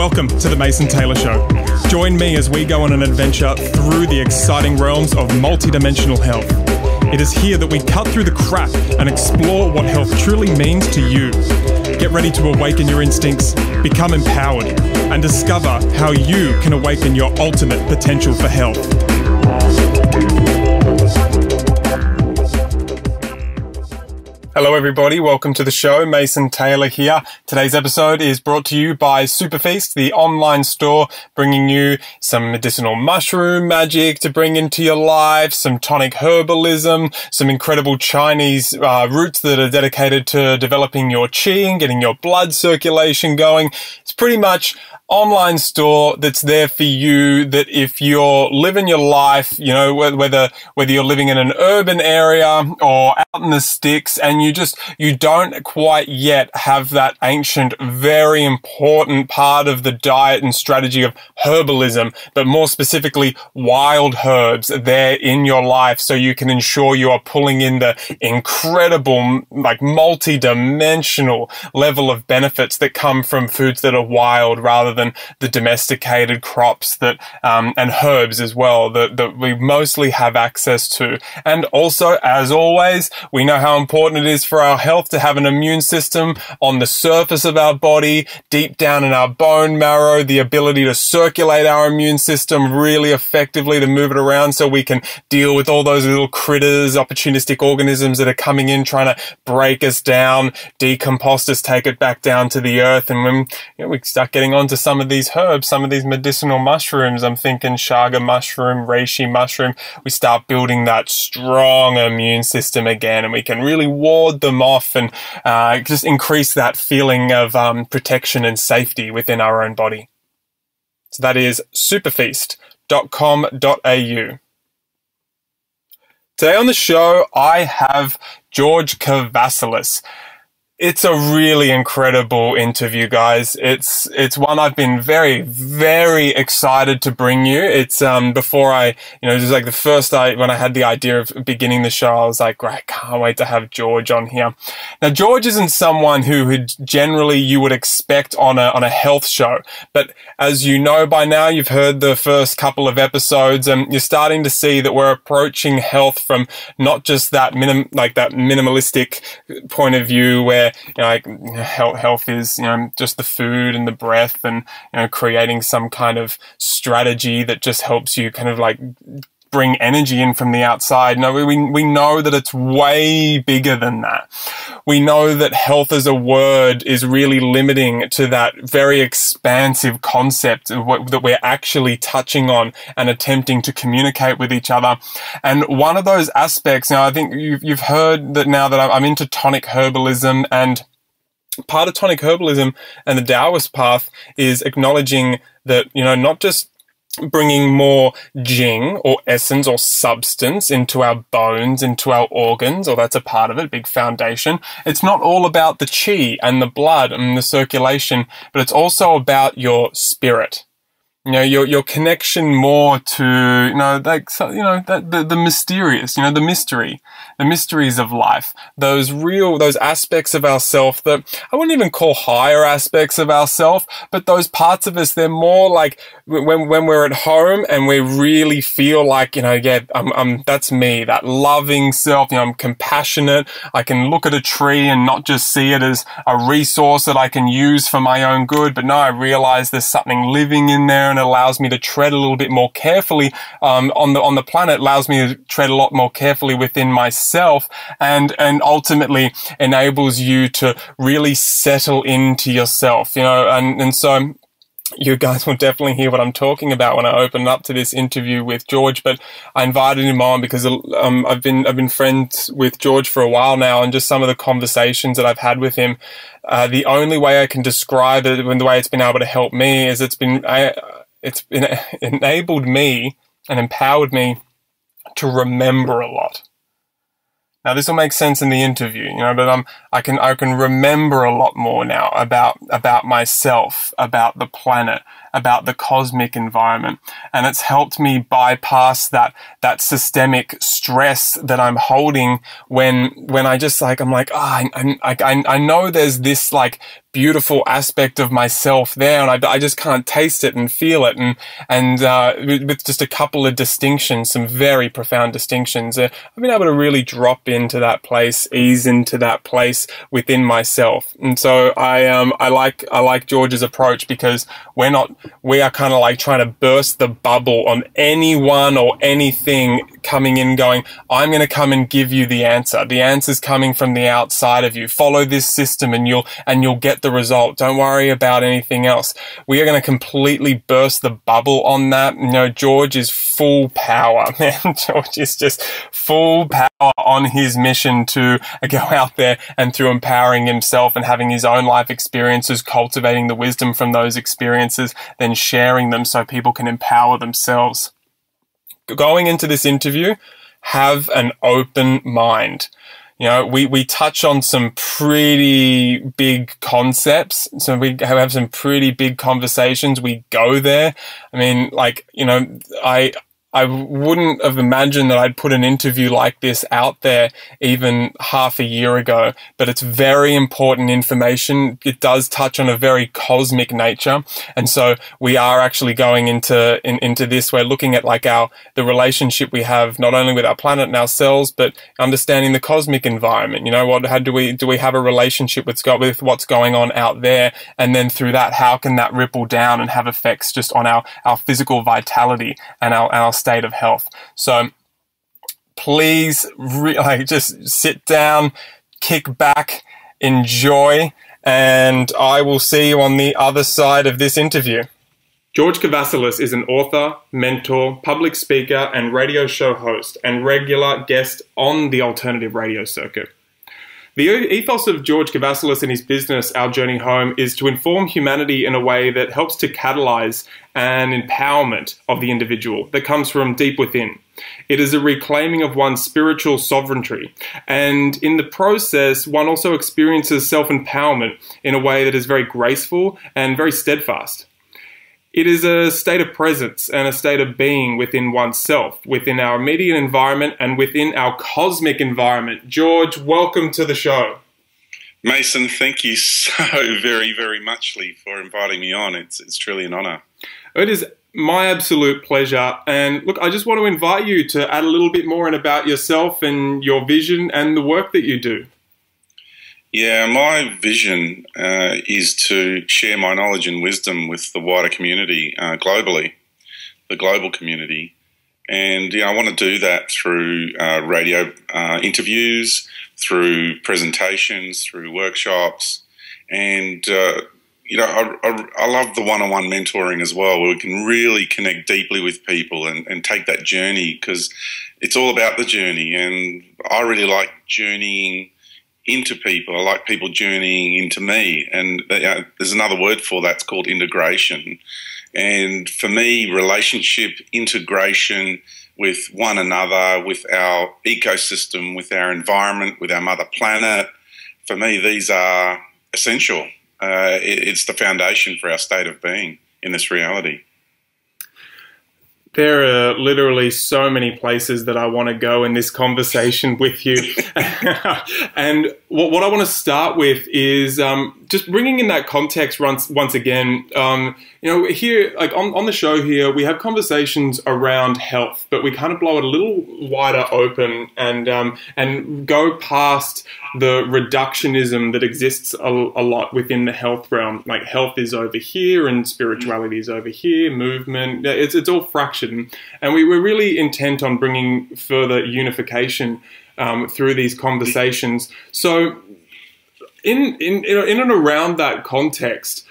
Welcome to the Mason Taylor Show. Join me as we go on an adventure through the exciting realms of multidimensional health. It is here that we cut through the crap and explore what health truly means to you. Get ready to awaken your instincts, become empowered, and discover how you can awaken your ultimate potential for health. Hello everybody, welcome to the show. Mason Taylor here. Today's episode is brought to you by Superfeast, the online store bringing you some medicinal mushroom magic to bring into your life, some tonic herbalism, some incredible Chinese roots that are dedicated to developing your qi and getting your blood circulation going. It's pretty much online store that's there for you, that if you're living your life, you know, whether you're living in an urban area or out in the sticks and you don't quite yet have that ancient, very important part of the diet and strategy of herbalism, but more specifically wild herbs there in your life, so you can ensure you are pulling in the incredible, like multi-dimensional level of benefits that come from foods that are wild rather than the domesticated crops that and herbs as well that we mostly have access to. And also, as always, we know how important it is for our health to have an immune system on the surface of our body, deep down in our bone marrow, the ability to circulate our immune system really effectively, to move it around so we can deal with all those little critters, opportunistic organisms that are coming in trying to break us down, decompost us, take it back down to the earth. And when we start getting onto some of these herbs, some of these medicinal mushrooms, I'm thinking chaga mushroom, reishi mushroom, we start building that strong immune system again, and we can really ward them off and just increase that feeling of protection and safety within our own body. So that is superfeast.com.au. Today on the show, I have George Kavassilas. It's a really incredible interview, guys. It's one I've been very, very excited to bring you. It's, before just like the first when I had the idea of beginning the show, I was like, right, I can't wait to have George on here. Now, George isn't someone who generally you would expect on a health show. But as you know by now, you've heard the first couple of episodes, and you're starting to see that we're approaching health from not just that minimalistic point of view where health is, just the food and the breath and, creating some kind of strategy that just helps you kind of like bring energy in from the outside. No, we know that it's way bigger than that. We know that health as a word is really limiting to that very expansive concept that we're actually touching on and attempting to communicate with each other. And one of those aspects, now I think you've heard that now that I'm into tonic herbalism, and part of tonic herbalism and the Taoist path is acknowledging that, not just bringing more jing or essence or substance into our bones, into our organs, or that's a part of it, big foundation. It's not all about the qi and the blood and the circulation, but it's also about your spirit. Your connection more to, the mysterious, the mysteries of life, those aspects of ourself that I wouldn't even call higher aspects of ourself, but those parts of us, they're more like when we're at home and we really feel like, that's me, that loving self, I'm compassionate. I can look at a tree and not just see it as a resource that I can use for my own good, but no, I realize there's something living in there, and allows me to tread a little bit more carefully on the planet, allows me to tread a lot more carefully within myself, and ultimately enables you to really settle into yourself, and so you guys will definitely hear what I'm talking about when I open up to this interview with George. But I invited him on because I've been friends with George for a while now, and just some of the conversations that I've had with him, the only way I can describe it and the way it's been able to help me is it's enabled me and empowered me to remember a lot. Now, this will make sense in the interview, but I can remember a lot more now about myself, about the planet, about the cosmic environment. And it's helped me bypass that systemic stress that I'm holding when I just like, I'm like, I know there's this like beautiful aspect of myself there, and I just can't taste it and feel it, and with just a couple of distinctions, some very profound distinctions, I've been able to really drop into that place, ease into that place within myself. And so I like George's approach, because we are kind of like trying to burst the bubble on anyone or anything coming in going, I'm going to come and give you the answer. The answer's coming from the outside of you. Follow this system and you'll get the result. Don't worry about anything else. We are going to completely burst the bubble on that. You know, George is full power, man. George is just full power on his mission to go out there and through empowering himself and having his own life experiences, cultivating the wisdom from those experiences, then sharing them so people can empower themselves. Going into this interview, have an open mind. You know, we touch on some pretty big concepts. So we have some pretty big conversations. We go there. I mean, like, you know, I wouldn't have imagined that I'd put an interview like this out there even half a year ago, but it's very important information. It does touch on a very cosmic nature. And so we are actually going into this. We're looking at like the relationship we have not only with our planet and ourselves, but understanding the cosmic environment. You know, how do we have a relationship with what's going on out there? And then through that, how can that ripple down and have effects just on our physical vitality and our state of health? So please just sit down, kick back, enjoy, and I will see you on the other side of this interview. George Kavassilas is an author, mentor, public speaker, and radio show host, and regular guest on the alternative radio circuit. The ethos of George Kavassilas and his business, Our Journey Home, is to inform humanity in a way that helps to catalyze an empowerment of the individual that comes from deep within. It is a reclaiming of one's spiritual sovereignty, and in the process, one also experiences self-empowerment in a way that is very graceful and very steadfast. It is a state of presence and a state of being within oneself, within our immediate environment and within our cosmic environment. George, welcome to the show. Mason, thank you so very, very muchly for inviting me on. It's truly an honour. It is my absolute pleasure. And look, I just want to invite you to add a little bit more in about yourself and your vision and the work that you do. Yeah, my vision is to share my knowledge and wisdom with the wider community globally, the global community. And I want to do that through radio interviews, through presentations, through workshops. And, I love the one-on-one mentoring as well, where we can really connect deeply with people and take that journey, because it's all about the journey. And I really like journeying into people. I like people journeying into me, and there's another word for that. It's called integration. And for me, relationship integration with one another, with our ecosystem, with our environment, with our mother planet, for me, these are essential. It's the foundation for our state of being in this reality. There are literally so many places that I want to go in this conversation with you. And what I want to start with is just bringing in that context once again. Here, like on the show here, we have conversations around health, but we kind of blow it a little wider open and go past the reductionism that exists a lot within the health realm. Like health is over here and spirituality is over here, movement, it's all fractured. And we're really intent on bringing further unification through these conversations. So in and around that context,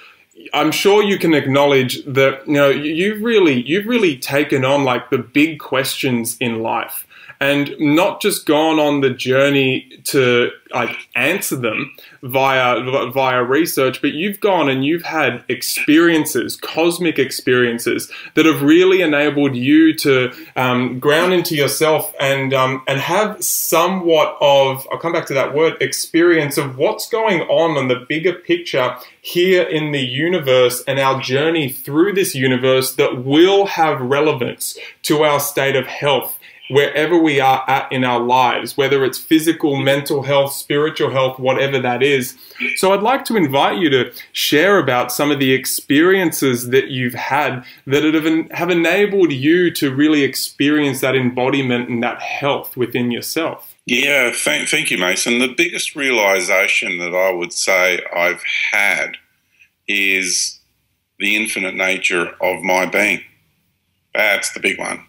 I'm sure you can acknowledge that you've really taken on like the big questions in life. and not just gone on the journey to answer them via research, but you've gone and you've had experiences, cosmic experiences, that have really enabled you to ground into yourself and have somewhat of, I'll come back to that word, experience of what's going on the bigger picture here in the universe and our journey through this universe that will have relevance to our state of health wherever we are at in our lives, whether it's physical, mental health, spiritual health, whatever that is. So I'd like to invite you to share about some of the experiences that you've had that have enabled you to really experience that embodiment and that health within yourself. Yeah, thank you, Mason. The biggest realization that I would say I've had is the infinite nature of my being. That's the big one.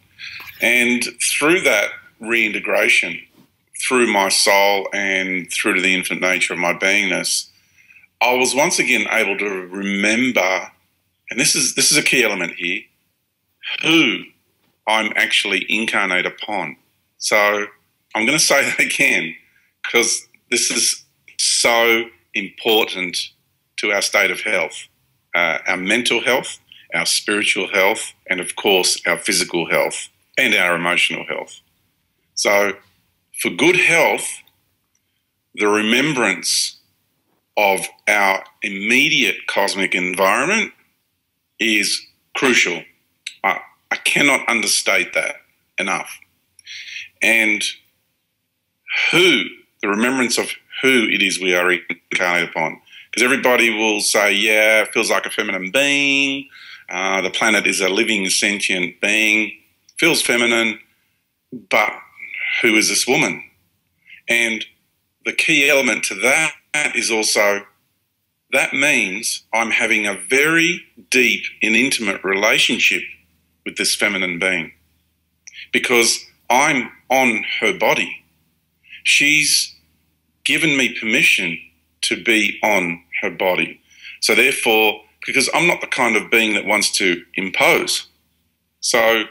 And through that reintegration, through my soul and through to the infinite nature of my beingness, I was once again able to remember, and this is a key element here, who I'm actually incarnate upon. So I'm going to say that again because this is so important to our state of health, our mental health, our spiritual health, and of course our physical health and our emotional health. So for good health, the remembrance of our immediate cosmic environment is crucial. I cannot understate that enough. And the remembrance of who it is we are incarnate upon. Because everybody will say, yeah, it feels like a feminine being. The planet is a living, sentient being. Feels feminine, but who is this woman? And the key element to that is also, that means I'm having a very deep and intimate relationship with this feminine being because I'm on her body. She's given me permission to be on her body. So therefore, because I'm not the kind of being that wants to impose. So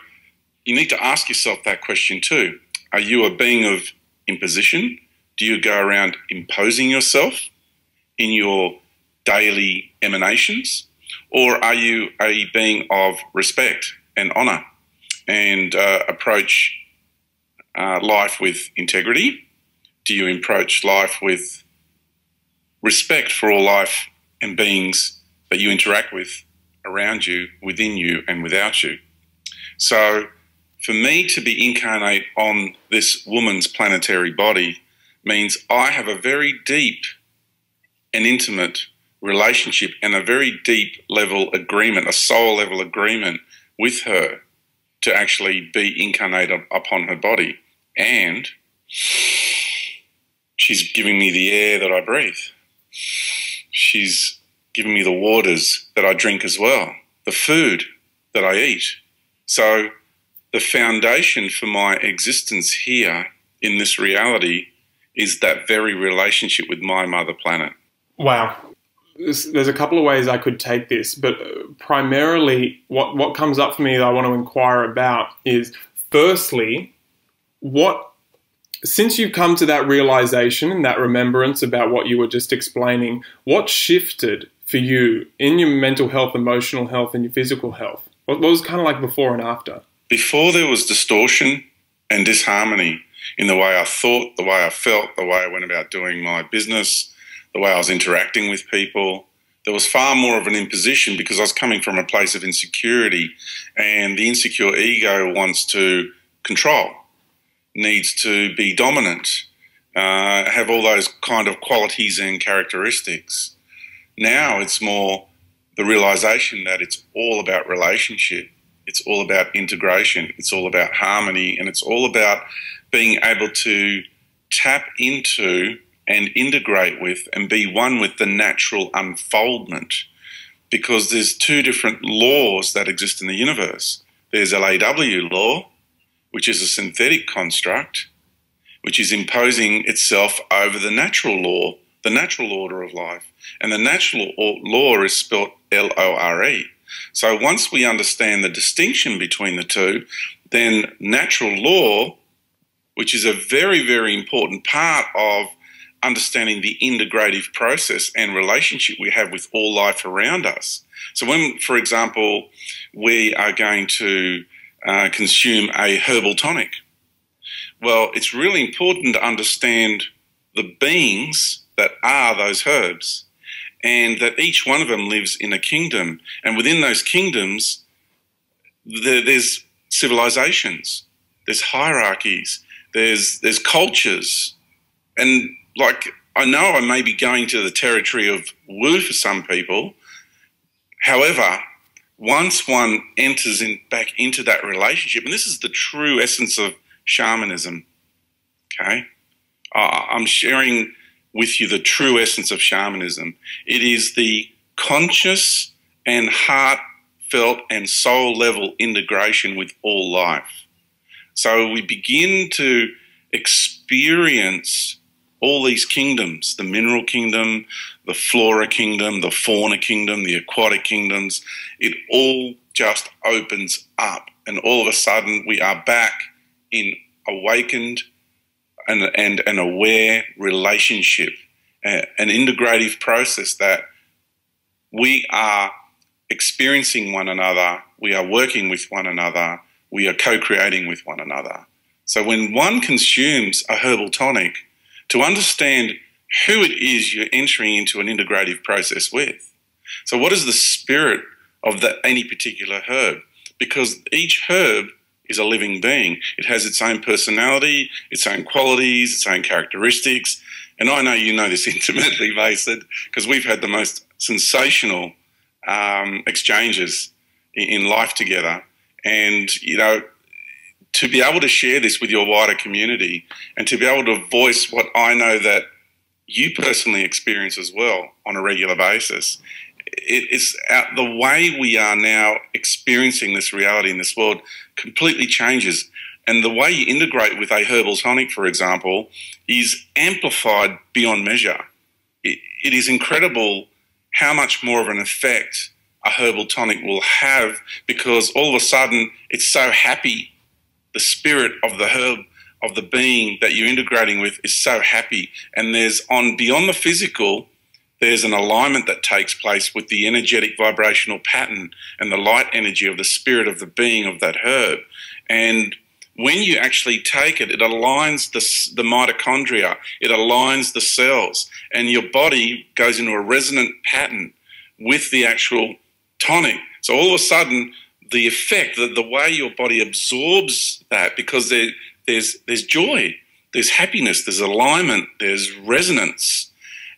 you need to ask yourself that question too. Are you a being of imposition? Do you go around imposing yourself in your daily emanations? Or are you a being of respect and honour and approach life with integrity? Do you approach life with respect for all life and beings that you interact with around you, within you and without you? So for me to be incarnate on this woman's planetary body means I have a very deep and intimate relationship and a very deep level agreement, a soul level agreement with her to actually be incarnated upon her body. And she's giving me the air that I breathe. She's giving me the waters that I drink as well, the food that I eat. So the foundation for my existence here in this reality is that very relationship with my mother planet. Wow. There's a couple of ways I could take this, but primarily what comes up for me that I want to inquire about is, firstly, since you've come to that realization and that remembrance about what you were just explaining, what shifted for you in your mental health, emotional health, and your physical health? What was kind of like before and after? Before, there was distortion and disharmony in the way I thought, the way I felt, the way I went about doing my business, the way I was interacting with people. There was far more of an imposition because I was coming from a place of insecurity, and the insecure ego wants to control, needs to be dominant, have all those kind of qualities and characteristics. Now it's more the realization that it's all about relationship. It's all about integration. It's all about harmony. And it's all about being able to tap into and integrate with and be one with the natural unfoldment. Because there's two different laws that exist in the universe. There's LAW law, which is a synthetic construct, which is imposing itself over the natural law, the natural order of life. And the natural law is spelt LORE. So once we understand the distinction between the two, then natural law which is a very, very important part of understanding the integrative process and relationship we have with all life around us. So when, for example, we are going to consume a herbal tonic, well, it's really important to understand the beings that are those herbs, and that each one of them lives in a kingdom. And within those kingdoms, there's civilizations, there's hierarchies, there's cultures. And like, I know I may be going to the territory of woo for some people. However, once one enters back into that relationship, and this is the true essence of shamanism, okay? I'm sharing with you the true essence of shamanism. It is the conscious and heartfelt and soul level integration with all life. So we begin to experience all these kingdoms, the mineral kingdom, the flora kingdom, the fauna kingdom, the aquatic kingdoms. It all just opens up, and all of a sudden we are back in awakened and an aware relationship, an integrative process that we are experiencing one another, we are working with one another, we are co-creating with one another. So when one consumes a herbal tonic, to understand who it is you're entering into an integrative process with. So what is the spirit of any particular herb? Because each herb is a living being. It has its own personality, its own qualities, its own characteristics. And I know you know this intimately, Mason, because we've had the most sensational exchanges in life together. And, you know, to be able to share this with your wider community and to be able to voice what I know that you personally experience as well on a regular basis, it's the way we are now experiencing this reality in this world completely changes. And the way you integrate with a herbal tonic, for example, is amplified beyond measure. It is incredible how much more of an effect a herbal tonic will have, because all of a sudden it's so happy. The spirit of the herb, of the being that you're integrating with, is so happy. And there's beyond the physical, there's an alignment that takes place with the energetic vibrational pattern and the light energy of the spirit of the being of that herb. And when you actually take it, it aligns the mitochondria, it aligns the cells, and your body goes into a resonant pattern with the actual tonic. So all of a sudden, the effect, the way your body absorbs that, because there's joy, there's happiness, there's alignment, there's resonance,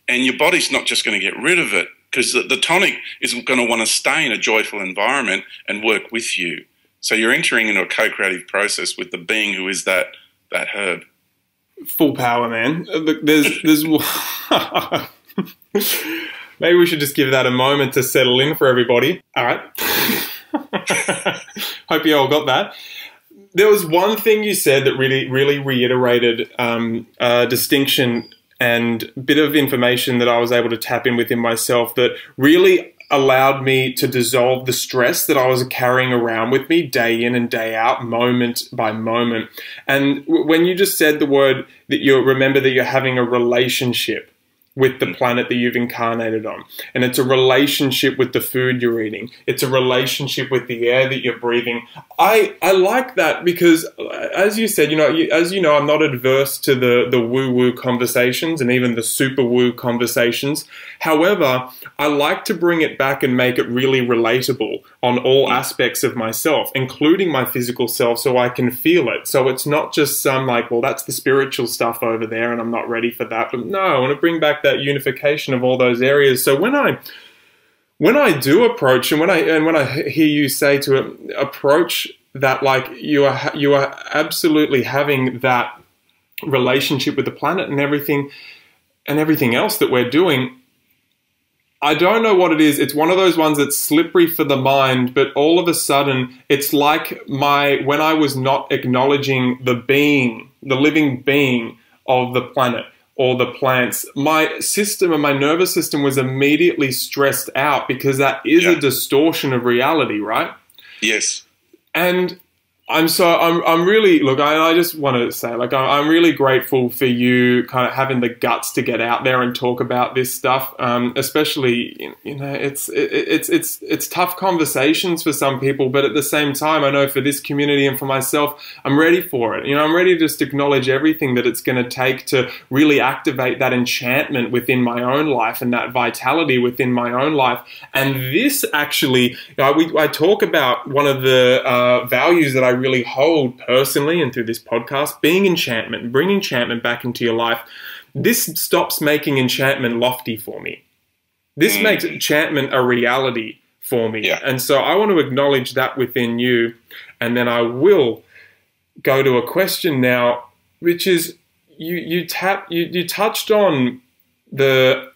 and your body's not just going to get rid of it, because the tonic is going to want to stay in a joyful environment and work with you. So you're entering into a co-creative process with the being who is that herb. Full power, man. Look, there's maybe we should just give that a moment to settle in for everybody. All right. Hope you all got that. There was one thing you said that really reiterated a distinction and bit of information that I was able to tap in within myself that really allowed me to dissolve the stress that I was carrying around with me day in and day out, moment by moment. And when you just said the word that you remember that you're having a relationship with the planet that you've incarnated on. And it's a relationship with the food you're eating. It's a relationship with the air that you're breathing. I like that because, as you said, as you know, I'm not adverse to the woo-woo conversations and even the super woo conversations. However, I like to bring it back and make it really relatable on all aspects of myself, including my physical self, so I can feel it. So it's not just some like, well, that's the spiritual stuff over there and I'm not ready for that. But no, I want to bring back that unification of all those areas. So when I do approach, and when I hear you say to approach that, like you are absolutely having that relationship with the planet and everything else that we're doing, I don't know what it is. It's one of those ones that's slippery for the mind, but all of a sudden it's like when I was not acknowledging the living being of the planet or the plants, my system and my nervous system was immediately stressed out because that is a distortion of reality, right? Yes. And I'm really, look, I just want to say, like, I'm really grateful for you kind of having the guts to get out there and talk about this stuff. Especially, it's tough conversations for some people, but at the same time, I know for this community and for myself, I'm ready for it. I'm ready to just acknowledge everything that it's going to take to really activate that enchantment within my own life and that vitality within my own life. And this actually, I talk about one of the values that I really hold personally and through this podcast, being enchantment, bring enchantment back into your life. This stops making enchantment lofty for me. This makes enchantment a reality for me. Yeah. And so I want to acknowledge that within you. And then I will go to a question now, which is you touched on the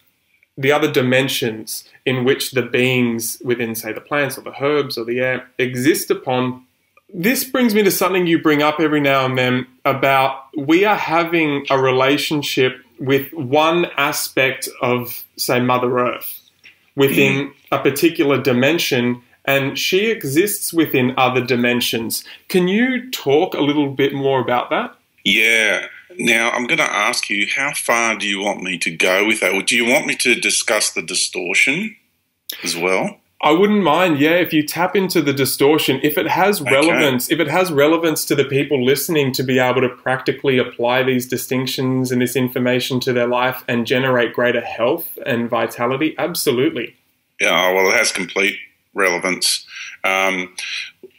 other dimensions in which the beings within, say, the plants or the herbs or the air exist upon. This brings me to something you bring up every now and then about we are having a relationship with one aspect of, say, Mother Earth within a particular dimension, and she exists within other dimensions. Can you talk a little bit more about that? Yeah. Now, I'm going to ask you, how far do you want me to go with that? Or do you want me to discuss the distortion as well? I wouldn't mind, yeah, if you tap into the distortion, if it has relevance, if it has relevance to the people listening to be able to practically apply these distinctions and this information to their life and generate greater health and vitality, absolutely. Yeah, well, it has complete relevance.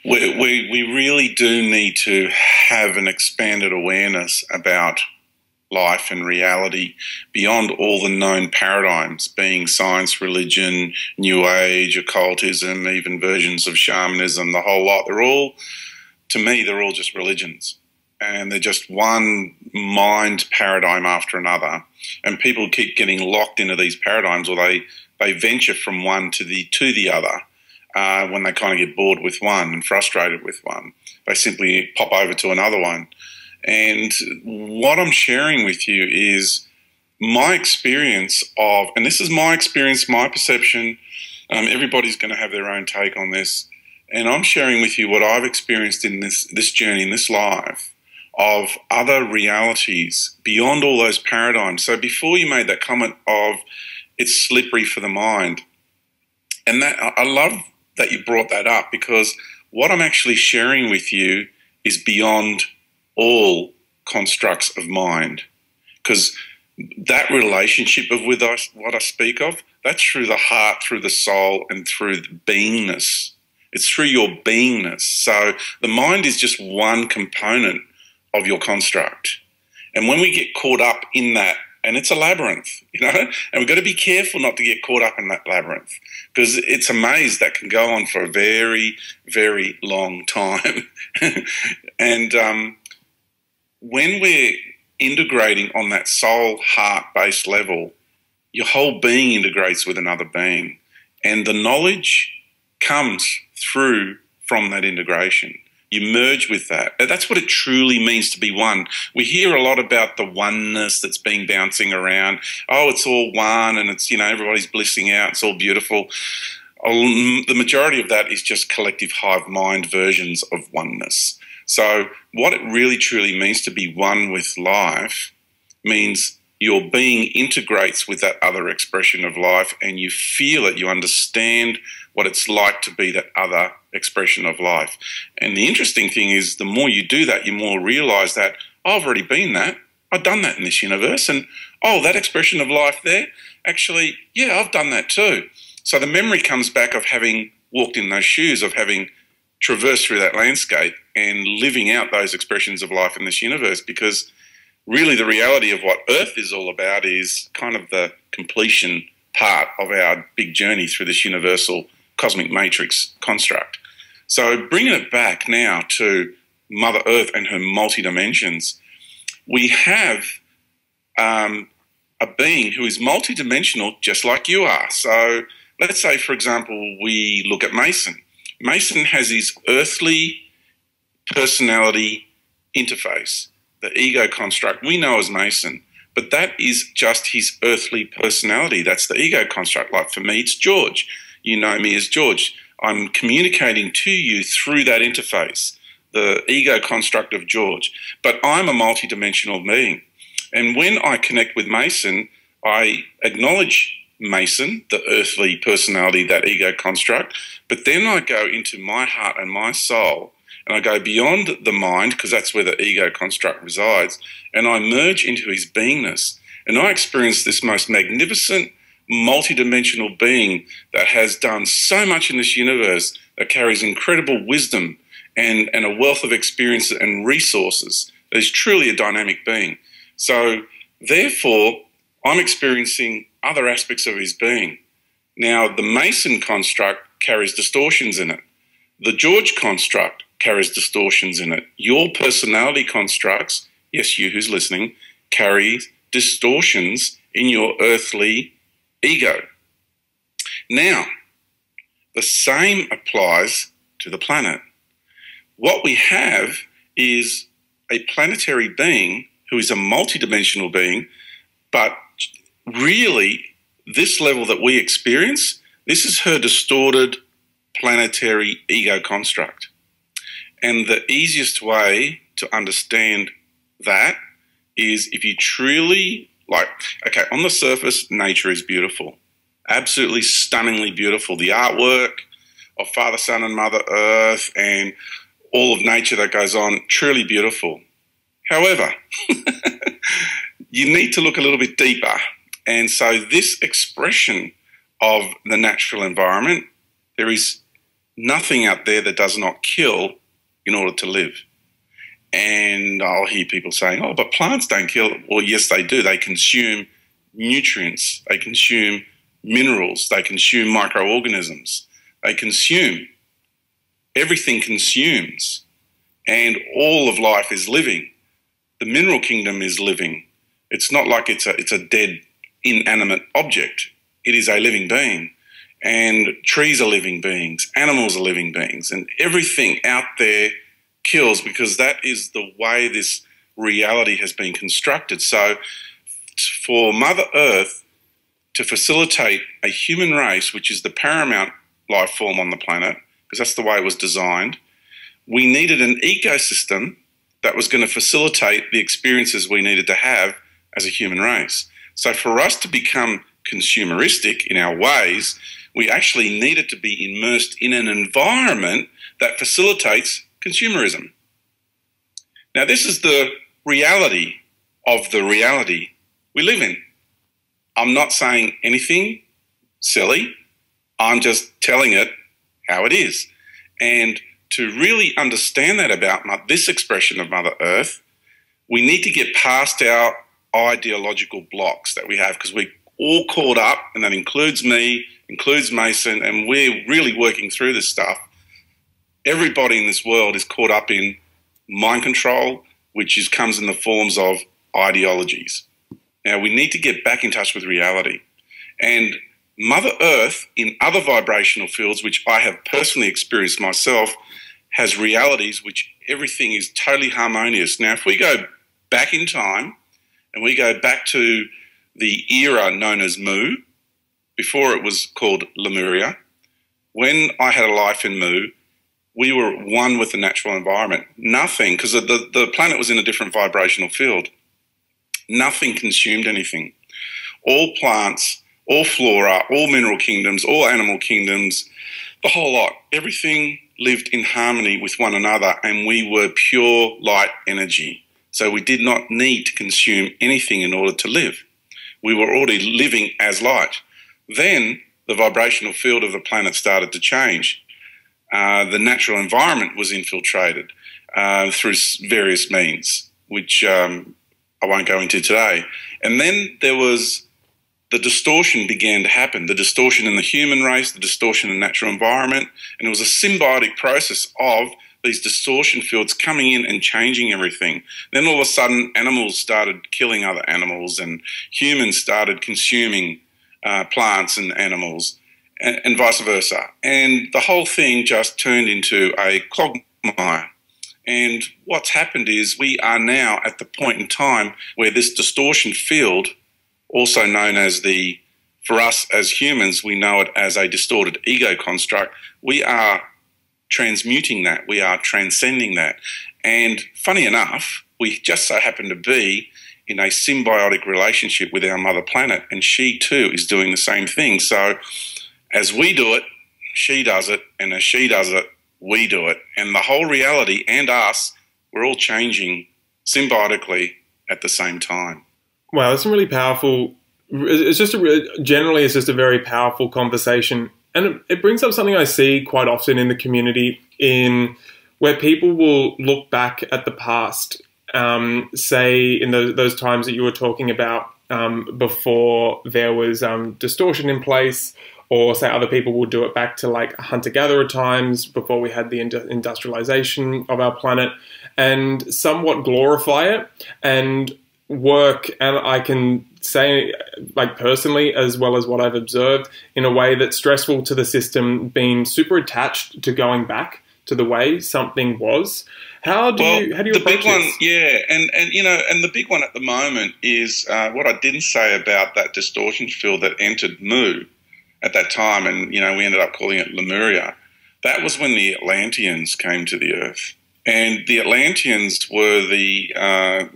We really do need to have an expanded awareness about life and reality beyond all the known paradigms, being science, religion, New Age, occultism, even versions of shamanism, the whole lot. To me, they're all just religions. And they're just one mind paradigm after another. And people keep getting locked into these paradigms, or they venture from one to the other when they kind of get bored with one and frustrated with one. They simply pop over to another one. And what I'm sharing with you is my experience of, and this is my experience, my perception. Everybody's going to have their own take on this. And I'm sharing with you what I've experienced in this journey, in this life, of other realities beyond all those paradigms. So before you made that comment of it's slippery for the mind, and that I love that you brought that up, because what I'm actually sharing with you is beyond all constructs of mind, because that relationship of with us, what I speak of, that's through the heart, through the soul, and through the beingness. It's through your beingness. So the mind is just one component of your construct. And when we get caught up in that, and it's a labyrinth, and we've got to be careful not to get caught up in that labyrinth, because it's a maze that can go on for a very, very long time. And when we're integrating on that soul, heart-based level, your whole being integrates with another being. And the knowledge comes through from that integration. You merge with that. That's what it truly means to be one. We hear a lot about the oneness that's been bouncing around. Oh, it's all one, and it's, everybody's blissing out. It's all beautiful. The majority of that is just collective hive mind versions of oneness. So what it really truly means to be one with life means your being integrates with that other expression of life, and you feel it, you understand what it's like to be that other expression of life. And the interesting thing is, the more you do that, you more realize that, oh, I've already been that. I've done that in this universe. And, oh, that expression of life there, actually, yeah, I've done that too. So the memory comes back of having walked in those shoes, of having traversed through that landscape and living out those expressions of life in this universe, because really the reality of what Earth is all about is kind of the completion part of our big journey through this universal cosmic matrix construct. So bringing it back now to Mother Earth and her multi-dimensions, we have a being who is multi-dimensional just like you are. So let's say, for example, we look at Mason. Mason has his earthly personality interface, the ego construct we know as Mason, but that is just his earthly personality. That's the ego construct. Like for me, it's George. You know me as George. I'm communicating to you through that interface. the ego construct of George. But I'm a multidimensional being. And when I connect with Mason, I acknowledge Mason, the earthly personality, that ego construct, but then I go into my heart and my soul, and I go beyond the mind, because that's where the ego construct resides, and I merge into his beingness. And I experience this most magnificent, multidimensional being that has done so much in this universe, that carries incredible wisdom and a wealth of experience and resources. Is truly a dynamic being. So therefore, I'm experiencing other aspects of his being. Now, the Mason construct carries distortions in it. The George construct carries distortions in it. Your personality constructs, yes, you who's listening, carry distortions in your earthly ego. Now, the same applies to the planet. What we have is a planetary being who is a multidimensional being, but really this level that we experience, this is her distorted planetary ego construct. And the easiest way to understand that is if you truly, okay, on the surface, nature is beautiful, absolutely stunningly beautiful. The artwork of Father, Son, and Mother Earth and all of nature that goes on, truly beautiful. However, you need to look a little bit deeper. And so this expression of the natural environment, there is nothing out there that does not kill in order to live. And I'll hear people saying, oh, but plants don't kill. Well, yes, they do. They consume nutrients. They consume minerals. They consume microorganisms. They consume. Everything consumes. And all of life is living. The mineral kingdom is living. It's not like it's a dead, inanimate object. It is a living being. And trees are living beings. Animals are living beings. And everything out there kills, because that is the way this reality has been constructed. So for Mother Earth to facilitate a human race, which is the paramount life form on the planet, because that's the way it was designed, we needed an ecosystem that was going to facilitate the experiences we needed to have as a human race. So for us to become consumeristic in our ways, we actually needed to be immersed in an environment that facilitates consumerism. Now, this is the reality of the reality we live in. I'm not saying anything silly. I'm just telling it how it is. And to really understand that about this expression of Mother Earth, we need to get past our ideological blocks that we have, because we're all caught up, and that includes me, includes Mason, and we're really working through this stuff. Everybody in this world is caught up in mind control, which comes in the forms of ideologies. Now, we need to get back in touch with reality. And Mother Earth, in other vibrational fields, which I have personally experienced myself, has realities which everything is totally harmonious. Now, if we go back in time and we go back to the era known as Mu, before it was called Lemuria, when I had a life in Mu, we were one with the natural environment. Nothing, because the planet was in a different vibrational field. Nothing consumed anything. All plants, all flora, all mineral kingdoms, all animal kingdoms, the whole lot, everything lived in harmony with one another, and we were pure light energy. So we did not need to consume anything in order to live. We were already living as light. Then the vibrational field of the planet started to change. The natural environment was infiltrated through various means, which I won't go into today. And then there was the distortion began to happen, the distortion in the human race, the distortion in the natural environment, and it was a symbiotic process of these distortion fields coming in and changing everything. Then all of a sudden, animals started killing other animals, and humans started consuming plants and animals, and vice versa. And the whole thing just turned into a quagmire. And what's happened is we are now at the point in time where this distortion field, also known as for us as humans, we know it as a distorted ego construct. We are transmuting that. We are transcending that. And funny enough, we just so happen to be in a symbiotic relationship with our mother planet, and she too is doing the same thing. So as we do it, she does it, and as she does it, we do it. And the whole reality and us, we're all changing symbiotically at the same time. Wow, that's really powerful. It's just generally it's just a very powerful conversation, and it brings up something I see quite often in the community, in where people will look back at the past, say in those times that you were talking about, before there was distortion in place, or say other people will do it back to like hunter-gatherer times before we had the industrialization of our planet, and somewhat glorify it and work, and I can say, like personally, as well as what I've observed, in a way that's stressful to the system, being super attached to going back to the way something was. How do you approach the big one, this? yeah, and the big one at the moment is what I didn't say about that distortion field that entered Mu at that time, and we ended up calling it Lemuria. That was when the Atlanteans came to the Earth, and the Atlanteans were the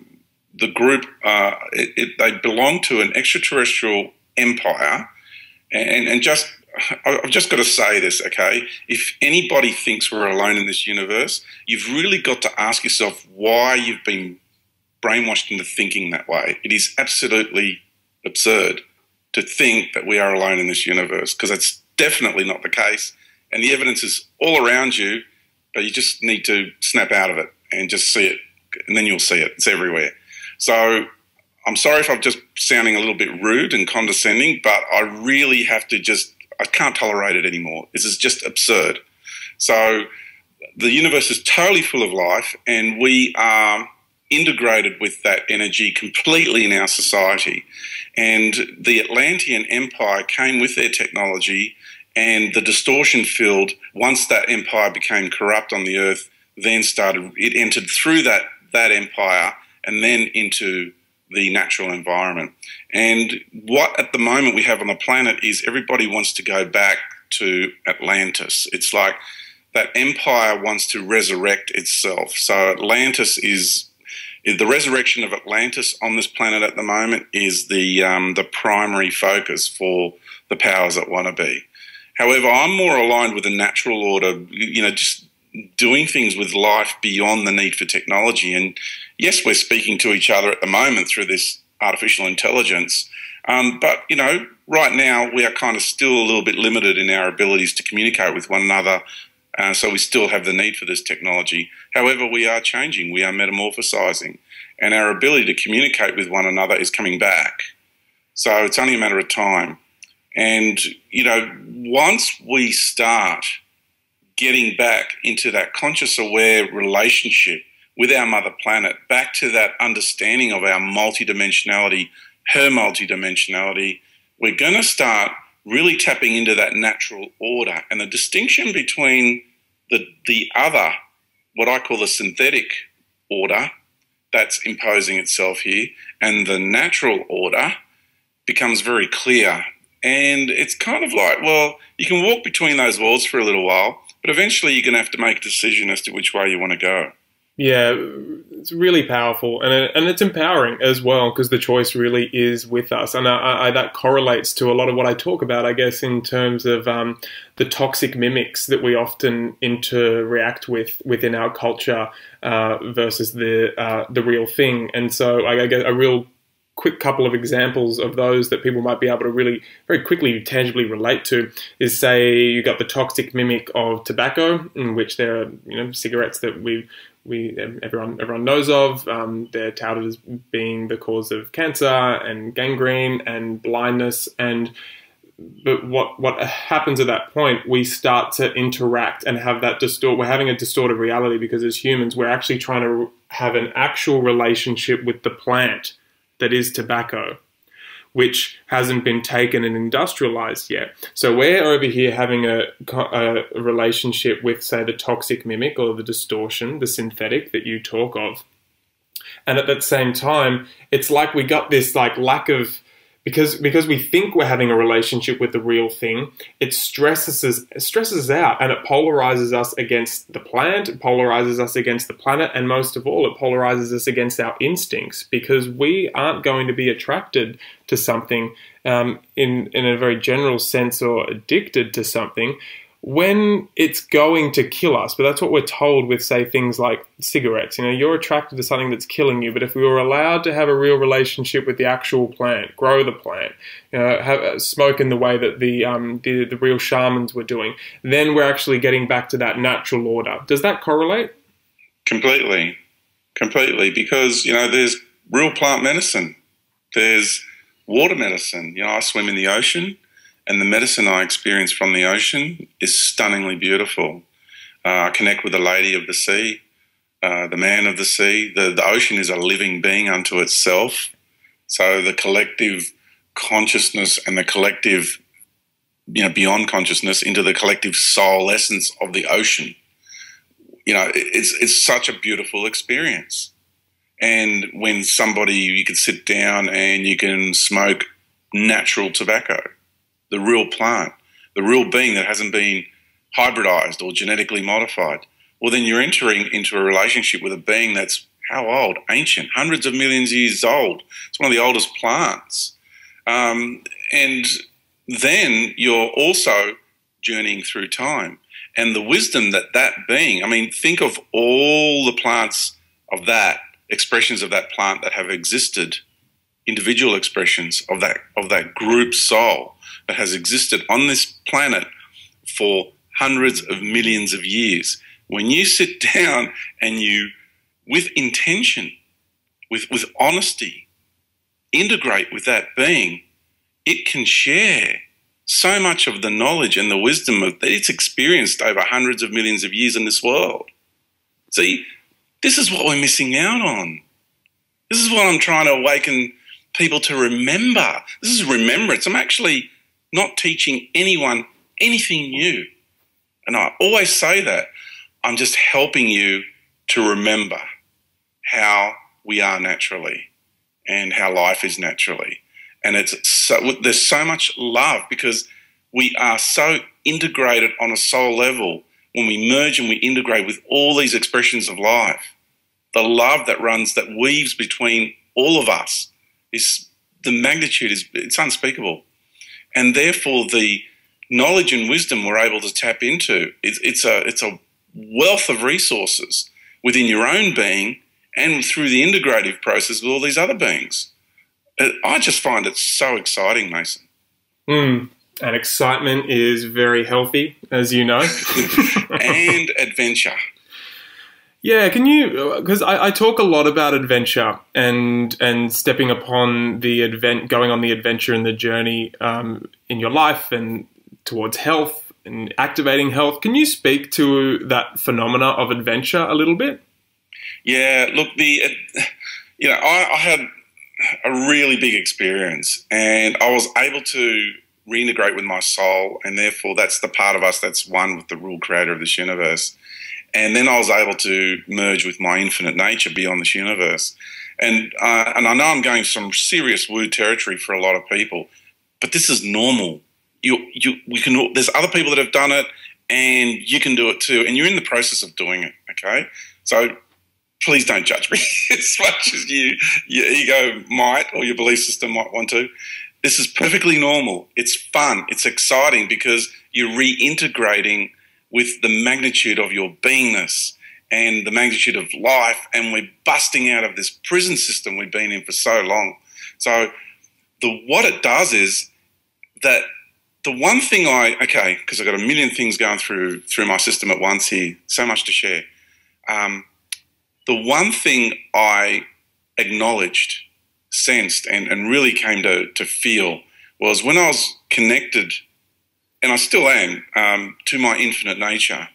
group. They belonged to an extraterrestrial empire, and just. I've just got to say this, okay? If anybody thinks we're alone in this universe, you've really got to ask yourself why you've been brainwashed into thinking that way. It is absolutely absurd to think that we are alone in this universe, because that's definitely not the case. And the evidence is all around you, but you just need to snap out of it and just see it, and then you'll see it. It's everywhere. So I'm sorry if I'm just sounding a little bit rude and condescending, but I really have to I can't tolerate it anymore. This is just absurd. So the universe is totally full of life, and we are integrated with that energy completely in our society. And the Atlantean Empire came with their technology, and the distortion field, once that empire became corrupt on the Earth, then it entered through that empire and then into the natural environment. And what at the moment we have on the planet is everybody wants to go back to Atlantis. It's like that empire wants to resurrect itself. So Atlantis is the resurrection of Atlantis on this planet at the moment is the primary focus for the powers that want to be. However, I'm more aligned with the natural order, just doing things with life beyond the need for technology. And yes, we're speaking to each other at the moment through this artificial intelligence, but right now we are kind of still a little bit limited in our abilities to communicate with one another, so we still have the need for this technology. However, we are changing, we are metamorphosizing, and our ability to communicate with one another is coming back. So it's only a matter of time. And once we start getting back into that conscious aware relationship with our mother planet, back to that understanding of our multidimensionality, her multidimensionality, we're going to start really tapping into that natural order. And the distinction between the other, what I call the synthetic order that's imposing itself here, and the natural order becomes very clear. And it's kind of like, well, you can walk between those worlds for a little while, but eventually you're going to have to make a decision as to which way you want to go. Yeah, it's really powerful, and it's empowering as well, because the choice really is with us, and that correlates to a lot of what I talk about, I guess, in terms of the toxic mimics that we often interact with within our culture versus the real thing. And so I guess a real quick couple of examples of those that people might be able to really very quickly tangibly relate to is, say, you got the toxic mimic of tobacco, in which there are cigarettes that everyone knows of. They're touted as being the cause of cancer and gangrene and blindness. But what happens at that point, we start to interact and have that we're having a distorted reality, because as humans, we're actually trying to have an actual relationship with the plant that is tobacco, which hasn't been taken and industrialized yet. So we're over here having a relationship with, say, the toxic mimic or the distortion, the synthetic that you talk of. And at that same time, it's like we got this lack of because we think we're having a relationship with the real thing, it stresses us out, and it polarizes us against the plant, it polarizes us against the planet, and most of all, it polarizes us against our instincts, because we aren't going to be attracted to something in a very general sense, or addicted to something, when it's going to kill us. But that's what we're told with, say, things like cigarettes. You know, you're attracted to something that's killing you, but if we were allowed to have a real relationship with the actual plant, grow the plant, you know, smoke in the way that the real shamans were doing, then we're actually getting back to that natural order. Does that correlate? Completely. Completely. Because, you know, there's real plant medicine. There's water medicine. You know, I swim in the ocean, and the medicine I experience from the ocean is stunningly beautiful. I connect with the lady of the sea, the man of the sea. The ocean is a living being unto itself. So the collective consciousness and the collective, you know, beyond consciousness into the collective soul essence of the ocean. You know, it's such a beautiful experience. And when you can sit down and you can smoke natural tobacco, the real plant, the real being that hasn't been hybridized or genetically modified, well, then you're entering into a relationship with a being that's how old? Ancient, hundreds of millions of years old. It's one of the oldest plants. And then you're also journeying through time. And the wisdom that being, I mean, think of all the plants of that, expressions of that plant that have existed, individual expressions of that group soul that has existed on this planet for hundreds of millions of years. When you sit down and you, with intention, with honesty, integrate with that being, it can share so much of the knowledge and the wisdom that it's experienced over hundreds of millions of years in this world. See, this is what we're missing out on. This is what I'm trying to awaken people to remember. This is remembrance. I'm actually not teaching anyone anything new. And I always say that. I'm just helping you to remember how we are naturally and how life is naturally. And there's so much love because we are so integrated on a soul level when we merge and we integrate with all these expressions of life. The love that weaves between all of us is the magnitude it's unspeakable. And therefore the knowledge and wisdom we're able to tap into, it's a wealth of resources within your own being and through the integrative process with all these other beings. I just find it so exciting, Mason. And excitement is very healthy, as you know. And adventure. Yeah, can you, because I talk a lot about adventure and stepping upon the going on the adventure and the journey in your life and towards health and activating health. Can you speak to that phenomena of adventure a little bit? Yeah, look, I had a really big experience and I was able to reintegrate with my soul, and therefore that's the part of us that's one with the real creator of this universe. And then I was able to merge with my infinite nature beyond this universe. And I know I'm going some serious woo territory for a lot of people, but this is normal. There's other people that have done it, and you can do it too. And you're in the process of doing it, okay? So please don't judge me as much as your ego might or your belief system might want to. This is perfectly normal. It's fun. It's exciting because you're reintegrating with the magnitude of your beingness and the magnitude of life, and we're busting out of this prison system we've been in for so long. So what it does is that the one thing because I've got a million things going through my system at once here, so much to share. The one thing I acknowledged, sensed, and really came to feel was when I was connected, and I still am, to my infinite nature.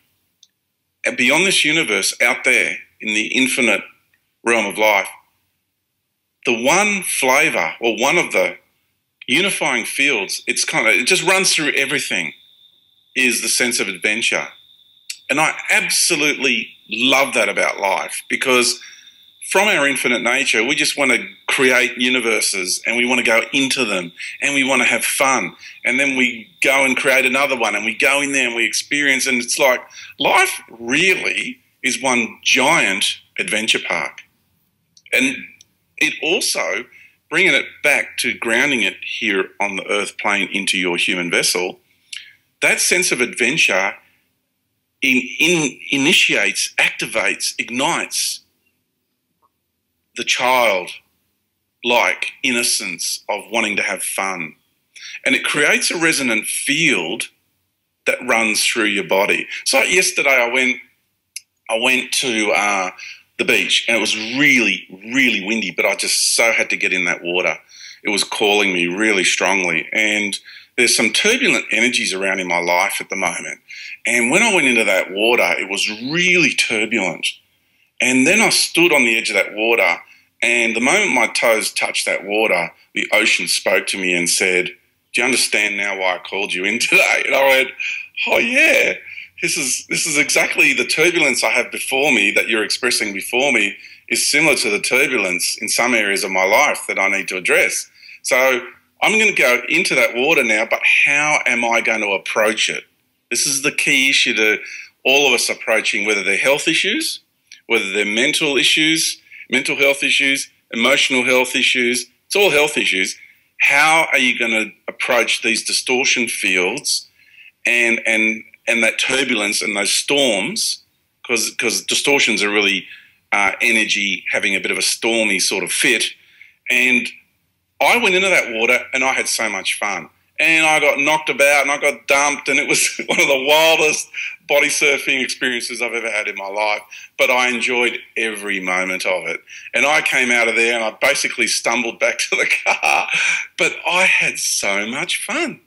Beyond this universe, out there in the infinite realm of life, the one flavour or one of the unifying fields, it just runs through everything, is the sense of adventure. And I absolutely love that about life because from our infinite nature, we just want to create universes and we want to go into them and we want to have fun. And then we go and create another one and we go in there and we experience. And it's like life really is one giant adventure park. And it also, bringing it back to grounding it here on the earth plane into your human vessel, that sense of adventure initiates, activates, ignites the child-like innocence of wanting to have fun. And it creates a resonant field that runs through your body. So yesterday I went to the beach and it was really, really windy, but I just so had to get in that water. It was calling me really strongly. And there's some turbulent energies around in my life at the moment. And when I went into that water, it was really turbulent. And then I stood on the edge of that water, and the moment my toes touched that water, the ocean spoke to me and said, "Do you understand now why I called you in today?" And I went, "Oh yeah, this is exactly the turbulence I have before me that you're expressing before me is similar to the turbulence in some areas of my life that I need to address. So I'm going to go into that water now, but how am I going to approach it?" This is the key issue to all of us approaching, whether they're health issues, whether they're mental issues, mental health issues, emotional health issues. It's all health issues. How are you going to approach these distortion fields and that turbulence and those storms? Because distortions are really energy having a bit of a stormy sort of fit. And I went into that water and I had so much fun. And I got knocked about and I got dumped, and it was one of the wildest body surfing experiences I've ever had in my life. But I enjoyed every moment of it. And I came out of there and I basically stumbled back to the car. But I had so much fun.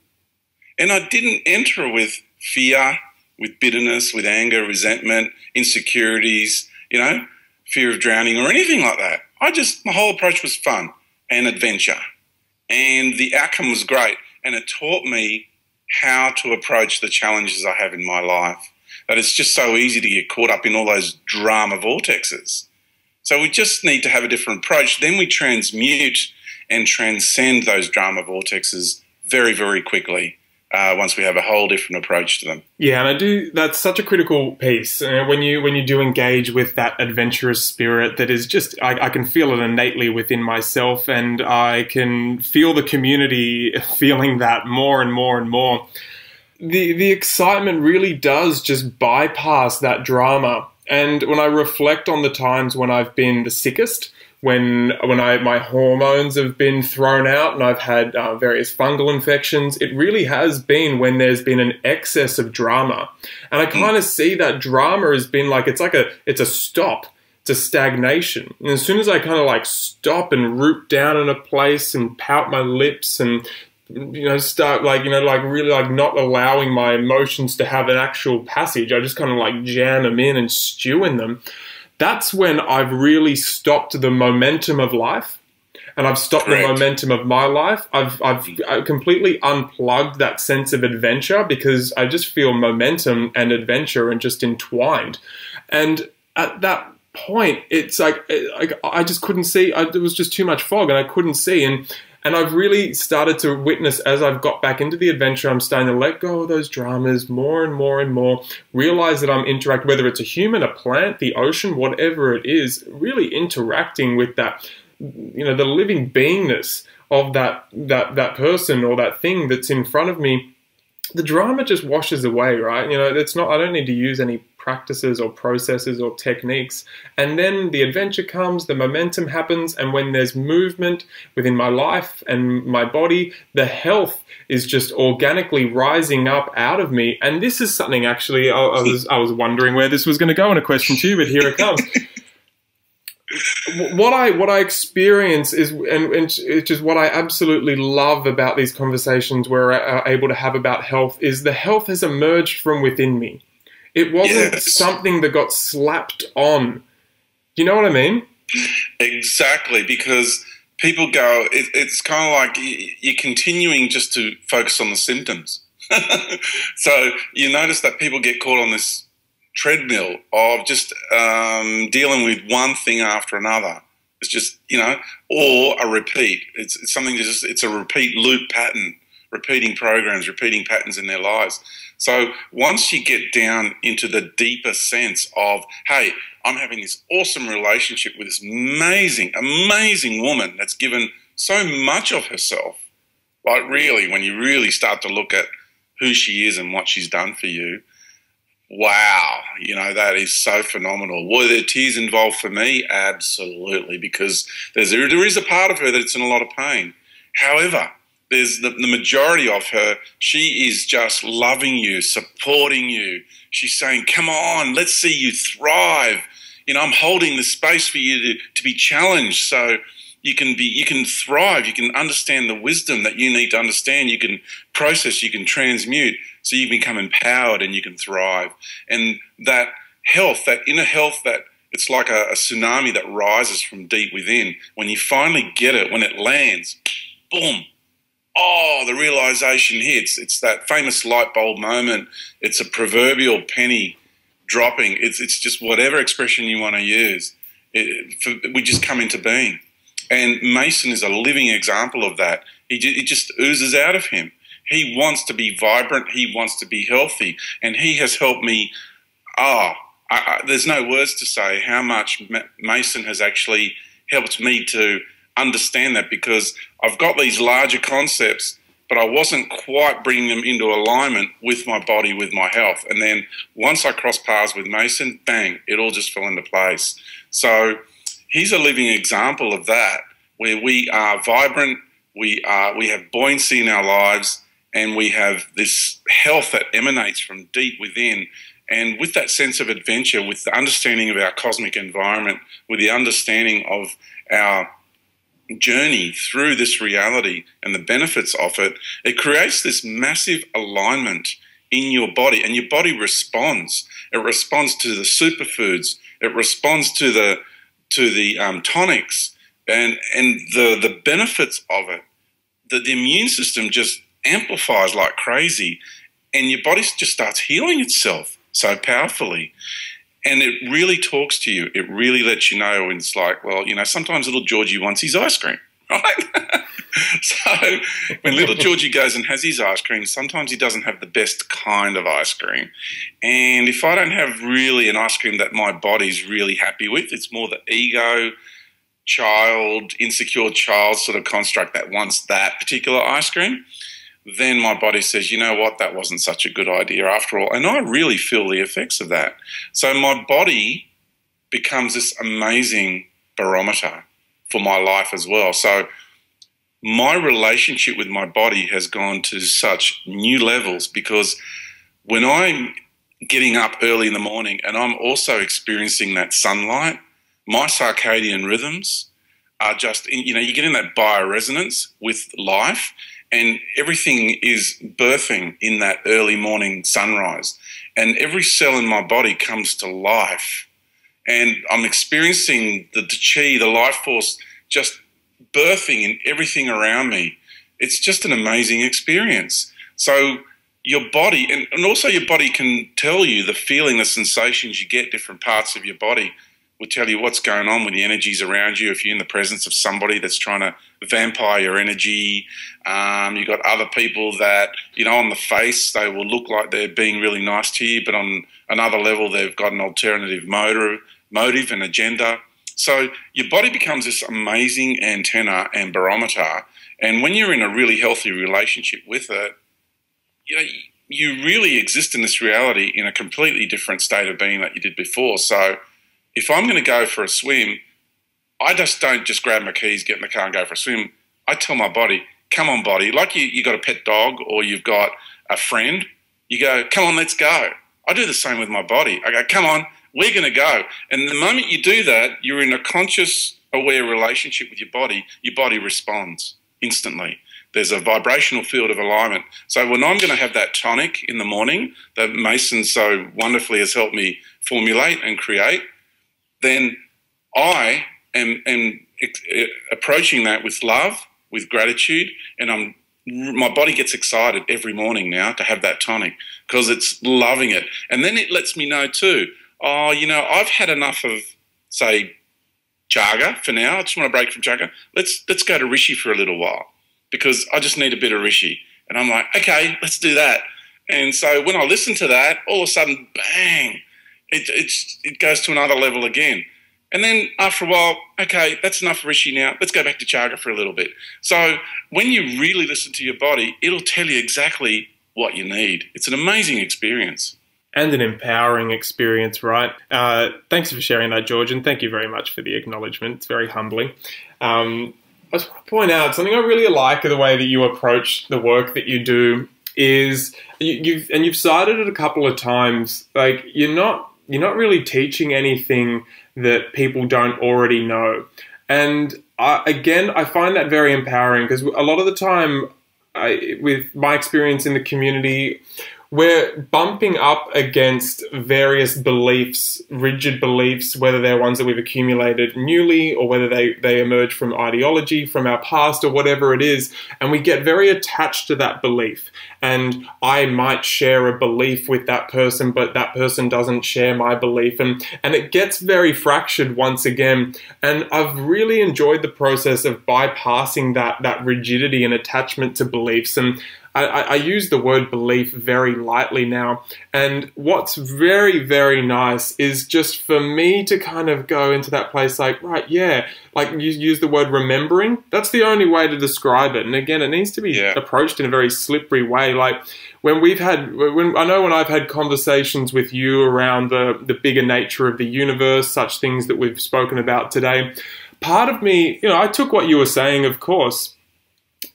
And I didn't enter with fear, with bitterness, with anger, resentment, insecurities, fear of drowning or anything like that. My whole approach was fun and adventure. And the outcome was great. And it taught me how to approach the challenges I have in my life. That it's just so easy to get caught up in all those drama vortexes. So we just need to have a different approach. Then we transmute and transcend those drama vortexes very, very quickly once we have a whole different approach to them. Yeah, and that's such a critical piece. When you do engage with that adventurous spirit that is just, I can feel it innately within myself, and I can feel the community feeling that more and more and more. The excitement really does just bypass that drama. And when I reflect on the times when I've been the sickest, when my hormones have been thrown out and I've had various fungal infections, it really has been when there's been an excess of drama. And I kind of see that drama as being like, it's a stop, it's a stagnation. And as soon as I kind of like stop and root down in a place and pout my lips and start really not allowing my emotions to have an actual passage, I just kind of like jam them in and stew in them. That's when I've really stopped the momentum of life, and I've stopped the momentum of my life. I've completely unplugged that sense of adventure because I just feel momentum and adventure and just entwined. And at that point, it's like I just couldn't see. There was just too much fog, and I couldn't see. And I've really started to witness, as I've got back into the adventure, I'm starting to let go of those dramas more and more and more, realize that I'm interacting, whether it's a human, a plant, the ocean, whatever it is, really interacting with that, the living beingness of that person or that thing that's in front of me. The drama just washes away, right? I don't need to use any practices or processes or techniques. And then the adventure comes, the momentum happens, and when there's movement within my life and my body, the health is just organically rising up out of me. And this is something actually I was wondering where this was going to go in a question to you, but here it comes. What I experience is, and it's just what I absolutely love about these conversations we're able to have about health, is the health has emerged from within me. It wasn't something that got slapped on. You know what I mean? Exactly, because people go, it's kind of like you're continuing just to focus on the symptoms. So you notice that people get caught on this treadmill of just dealing with one thing after another. It's just, or a repeat. It's something it's a repeat loop pattern, repeating programs, repeating patterns in their lives. So once you get down into the deeper sense of, hey, I'm having this awesome relationship with this amazing, amazing woman that's given so much of herself, like really, when you really start to look at who she is and what she's done for you, wow, that is so phenomenal. Were there tears involved for me? Absolutely, because there is a part of her that's in a lot of pain. However, there's the majority of her, she is just loving you, supporting you. She's saying, come on, let's see you thrive. I'm holding the space for you to be challenged so you can thrive, you can understand the wisdom that you need to understand, you can process, you can transmute, so you become empowered and you can thrive. And that health, that inner health, that it's like a tsunami that rises from deep within. When you finally get it, when it lands, boom, oh, the realization hits. It's that famous light bulb moment. It's a proverbial penny dropping. It's just whatever expression you want to use. We just come into being. And Mason is a living example of that. It just oozes out of him. He wants to be vibrant. He wants to be healthy. And he has helped me. There's no words to say how much Mason has actually helped me to understand that, because I've got these larger concepts, but I wasn't quite bringing them into alignment with my body, with my health. And then once I crossed paths with Mason, bang, it all just fell into place. So he's a living example of that, where we are vibrant, we have buoyancy in our lives, and we have this health that emanates from deep within. And with that sense of adventure, with the understanding of our cosmic environment, with the understanding of our journey through this reality and the benefits of it, it creates this massive alignment in your body, and your body responds. It responds to the superfoods. It responds to the tonics and the benefits of it. The immune system just amplifies like crazy, and your body just starts healing itself so powerfully. And it really talks to you. It really lets you know. And it's like, well, sometimes little Georgie wants his ice cream, right? So when little Georgie goes and has his ice cream, sometimes he doesn't have the best kind of ice cream. And if I don't have really an ice cream that my body's really happy with, it's more the ego, insecure child sort of construct that wants that particular ice cream, then my body says, you know what, that wasn't such a good idea after all. And I really feel the effects of that. So my body becomes this amazing barometer for my life as well. So my relationship with my body has gone to such new levels, because when I'm getting up early in the morning and I'm also experiencing that sunlight, my circadian rhythms are just, you get in that bioresonance with life, and everything is birthing in that early morning sunrise. And every cell in my body comes to life. And I'm experiencing the chi, the life force, just birthing in everything around me. It's just an amazing experience. So your body, and also your body can tell you the feeling, the sensations you get, different parts of your body will tell you what's going on with the energies around you. If you're in the presence of somebody that's trying to vampire your energy, you've got other people that, on the face, they will look like they're being really nice to you, but on another level, they've got an alternative motive and agenda. So your body becomes this amazing antenna and barometer. And when you're in a really healthy relationship with it, you really exist in this reality in a completely different state of being that you did before. So if I'm going to go for a swim, I just don't just grab my keys, get in the car and go for a swim. I tell my body, come on, body. Like you got a pet dog or you've got a friend, you go, come on, let's go. I do the same with my body. I go, come on, we're going to go. And the moment you do that, you're in a conscious, aware relationship with your body responds instantly. There's a vibrational field of alignment. So when I'm going to have that tonic in the morning that Mason so wonderfully has helped me formulate and create, then am approaching that with love, with gratitude, and I'm my body gets excited every morning now to have that tonic because it's loving it. And then it lets me know too, oh, you know, I've had enough of, say, chaga for now. I just want to break from chaga. Let's go to Rishi for a little while because I just need a bit of Rishi. And I'm like, okay, let's do that. And so when I listen to that, all of a sudden, bang, it goes to another level again. And then after a while, okay, that's enough Rishi now. Let's go back to chaga for a little bit. So when you really listen to your body, it'll tell you exactly what you need. It's an amazing experience. And an empowering experience, right? Thanks for sharing that, George, and thank you very much for the acknowledgement. It's very humbling. I just want to point out something I really like of the way that you approach the work that you do is you've cited it a couple of times. Like you're not really teaching anything that people don't already know, and I find that very empowering because a lot of the time, with my experience in the community, we're bumping up against various beliefs, rigid beliefs, whether they're ones that we've accumulated newly or whether they emerge from ideology, from our past or whatever it is. And we get very attached to that belief. And I might share a belief with that person, but that person doesn't share my belief. And it gets very fractured once again. And I've really enjoyed the process of bypassing that rigidity and attachment to beliefs. And I use the word belief very lightly now. And what's very, very nice is just for me to kind of go into that place like, right, yeah, like you use the word remembering. That's the only way to describe it. And again, it needs to be approached in a very slippery way. Like when I've had conversations with you around the bigger nature of the universe, such things that we've spoken about today, part of me, I took what you were saying, of course,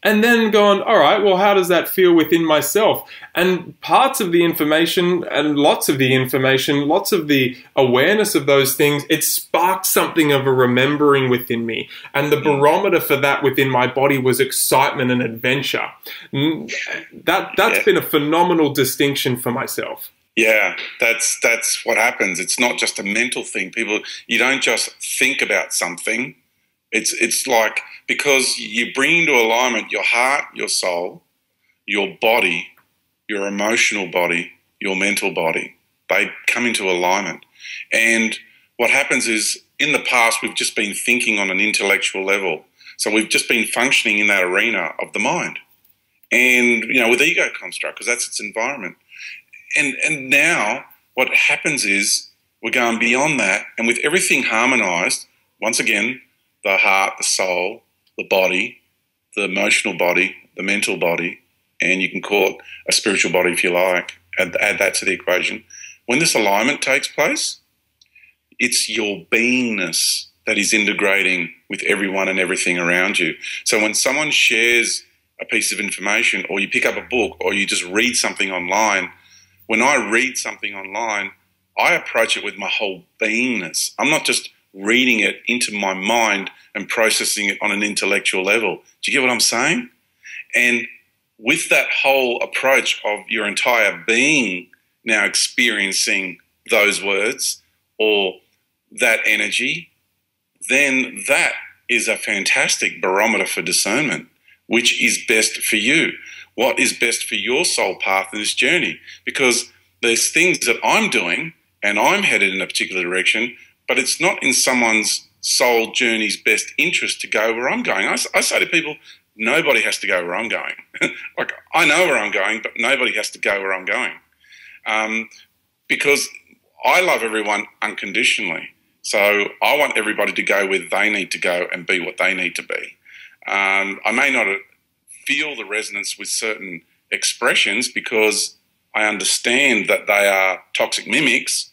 and then gone, all right, well, how does that feel within myself? And parts of the information and lots of the information, lots of the awareness of those things, it sparked something of a remembering within me. And the barometer for that within my body was excitement and adventure. That's been a phenomenal distinction for myself. Yeah, that's what happens. It's not just a mental thing. You don't just think about something. It's like, because you bring into alignment your heart, your soul, your body, your emotional body, your mental body. They come into alignment. And what happens is, in the past, we've just been thinking on an intellectual level. So we've just been functioning in that arena of the mind. And, with ego construct, because that's its environment. And now what happens is we're going beyond that, and with everything harmonized, once again, the heart, the soul, the body, the emotional body, the mental body, and you can call it a spiritual body if you like, add that to the equation. When this alignment takes place, it's your beingness that is integrating with everyone and everything around you. So when someone shares a piece of information, or you pick up a book, or you just read something online, when I read something online, I approach it with my whole beingness. I'm not just reading it into my mind and processing it on an intellectual level. Do you get what I'm saying? And with that whole approach of your entire being now experiencing those words or that energy, then that is a fantastic barometer for discernment. Which is best for you? What is best for your soul path in this journey? Because there's things that I'm doing and I'm headed in a particular direction, but it's not in someone's soul journey's best interest to go where I'm going. I say to people, nobody has to go where I'm going. Like, I know where I'm going, but nobody has to go where I'm going. Because I love everyone unconditionally. So I want everybody to go where they need to go and be what they need to be. I may not feel the resonance with certain expressions because I understand that they are toxic mimics,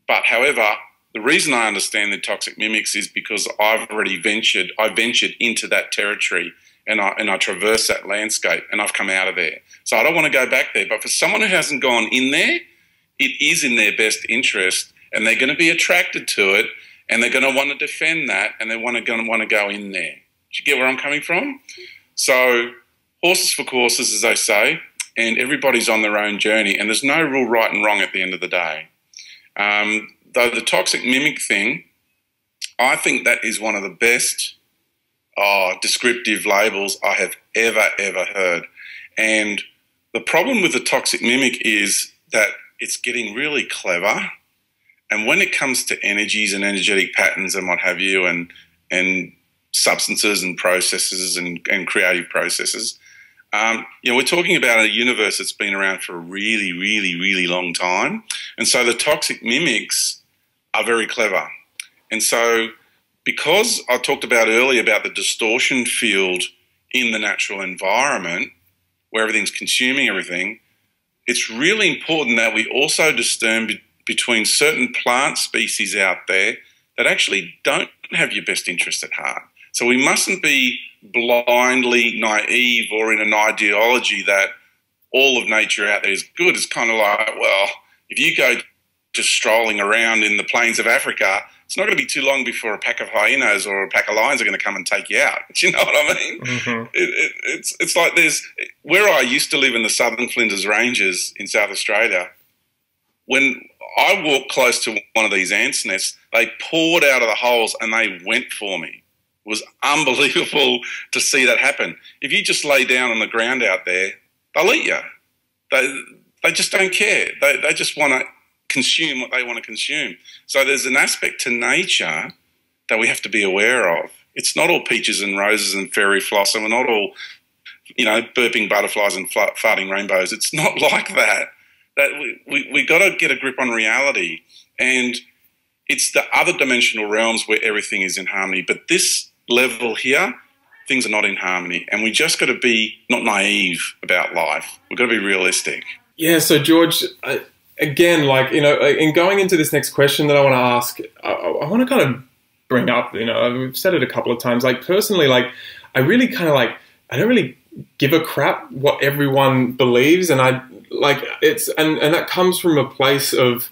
but however, the reason I understand the toxic mimics is because I've already ventured into that territory and I traverse that landscape and I've come out of there. So I don't want to go back there. But for someone who hasn't gone in there, it is in their best interest and they're going to be attracted to it and they're going to want to defend that and they're going to want to go in there. Do you get where I'm coming from? So horses for courses, as they say, and everybody's on their own journey and there's no real right and wrong at the end of the day. Though the toxic mimic thing, I think that is one of the best descriptive labels I have ever heard. And the problem with the toxic mimic is that it's getting really clever. And when it comes to energies and energetic patterns and what have you, and substances and processes and creative processes, we're talking about a universe that's been around for a really, really, really long time. And so the toxic mimics are very clever. And so because I talked about earlier about the distortion field in the natural environment where everything's consuming everything, it's really important that we also discern between certain plant species out there that actually don't have your best interest at heart. So we mustn't be blindly naive or in an ideology that all of nature out there is good. It's kind of like, well, if you go just strolling around in the plains of Africa, it's not going to be too long before a pack of hyenas or a pack of lions are going to come and take you out. Do you know what I mean? Mm-hmm. It's like where I used to live in the southern Flinders Ranges in South Australia, when I walked close to one of these ants' nests, they poured out of the holes and they went for me. It was unbelievable to see that happen. If you just lay down on the ground out there, they'll eat you. They just don't care. They just want to consume what they want to consume. So there's an aspect to nature that we have to be aware of. It's not all peaches and roses and fairy floss, and we're not all, burping butterflies and farting rainbows. It's not like that. That we got to get a grip on reality, and it's the other dimensional realms where everything is in harmony. But this level here, things are not in harmony, and we just got to be not naive about life. We've got to be realistic. Yeah. So George, again, in going into this next question that I want to ask, I want to kind of bring up, we've said it a couple of times, personally, I really kind of I don't really give a crap what everyone believes. And and that comes from a place of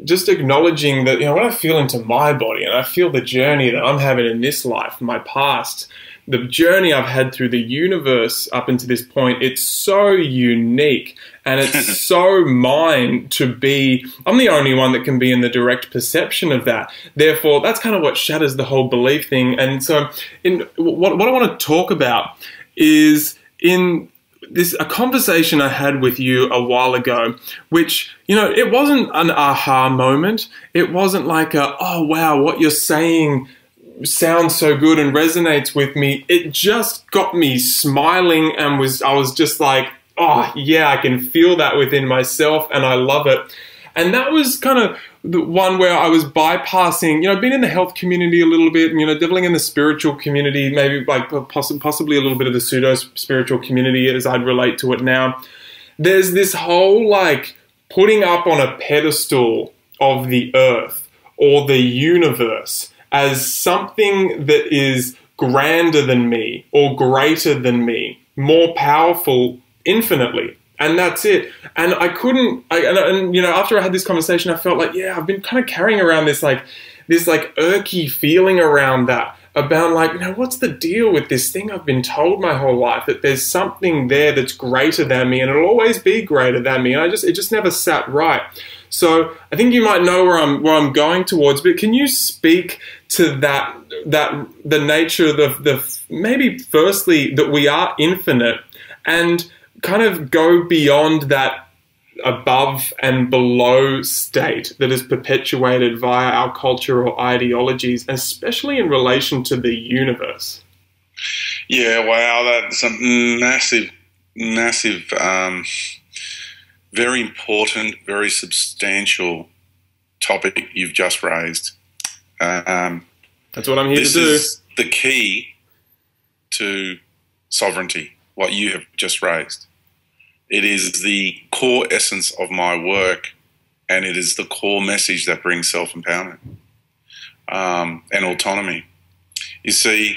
just acknowledging that, when I feel into my body and I feel the journey that I'm having in this life, my past, the journey I've had through the universe up until this point, it's so unique and it's so mine to be. I'm the only one that can be in the direct perception of that. Therefore, that's kind of what shatters the whole belief thing. And so what I want to talk about is a conversation I had with you a while ago, which, it wasn't an aha moment. It wasn't like oh, wow, what you're saying sounds so good and resonates with me. It just got me smiling and I was just like, oh yeah, I can feel that within myself and I love it. And that was kind of the one where I was bypassing, being in the health community a little bit, and, dabbling in the spiritual community, maybe possibly a little bit of the pseudo-spiritual community as I'd relate to it now. There's this whole putting up on a pedestal of the earth or the universe as something that is grander than me or greater than me, more powerful infinitely. And that's it. And I couldn't, after I had this conversation, I felt I've been kind of carrying around this irky feeling around that, about what's the deal with this thing I've been told my whole life, that there's something there that's greater than me and it'll always be greater than me. And it just never sat right. So I think you might know where I'm going towards, but can you speak to that the nature of the maybe firstly that we are infinite and kind of go beyond that above and below state that is perpetuated via our culture or ideologies, especially in relation to the universe? Yeah, wow, that's a massive, very important, very substantial topic you've just raised. That's what I'm here to do. This is the key to sovereignty, what you have just raised. It is the core essence of my work, and it is the core message that brings self-empowerment and autonomy. You see,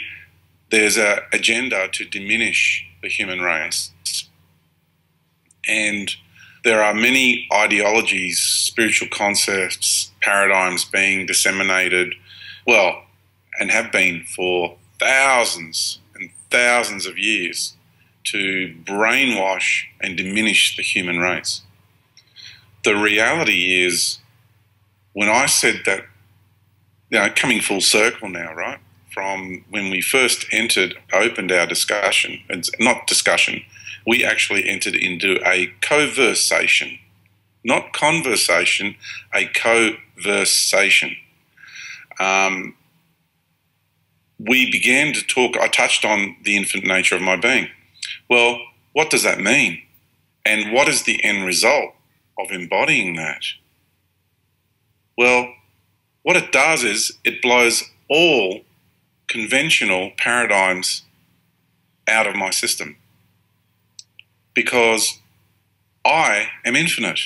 there's an agenda to diminish the human race, and there are many ideologies, spiritual concepts, paradigms being disseminated, and have been for thousands and thousands of years, to brainwash and diminish the human race. The reality is, when I said that, coming full circle now, right, from when we first opened our discussion. It's not discussion. We actually entered into a conversation, not conversation, a conversation. We began to talk. I touched on the infinite nature of my being. Well, what does that mean? And what is the end result of embodying that? Well, what it does is it blows all conventional paradigms out of my system, because I am infinite.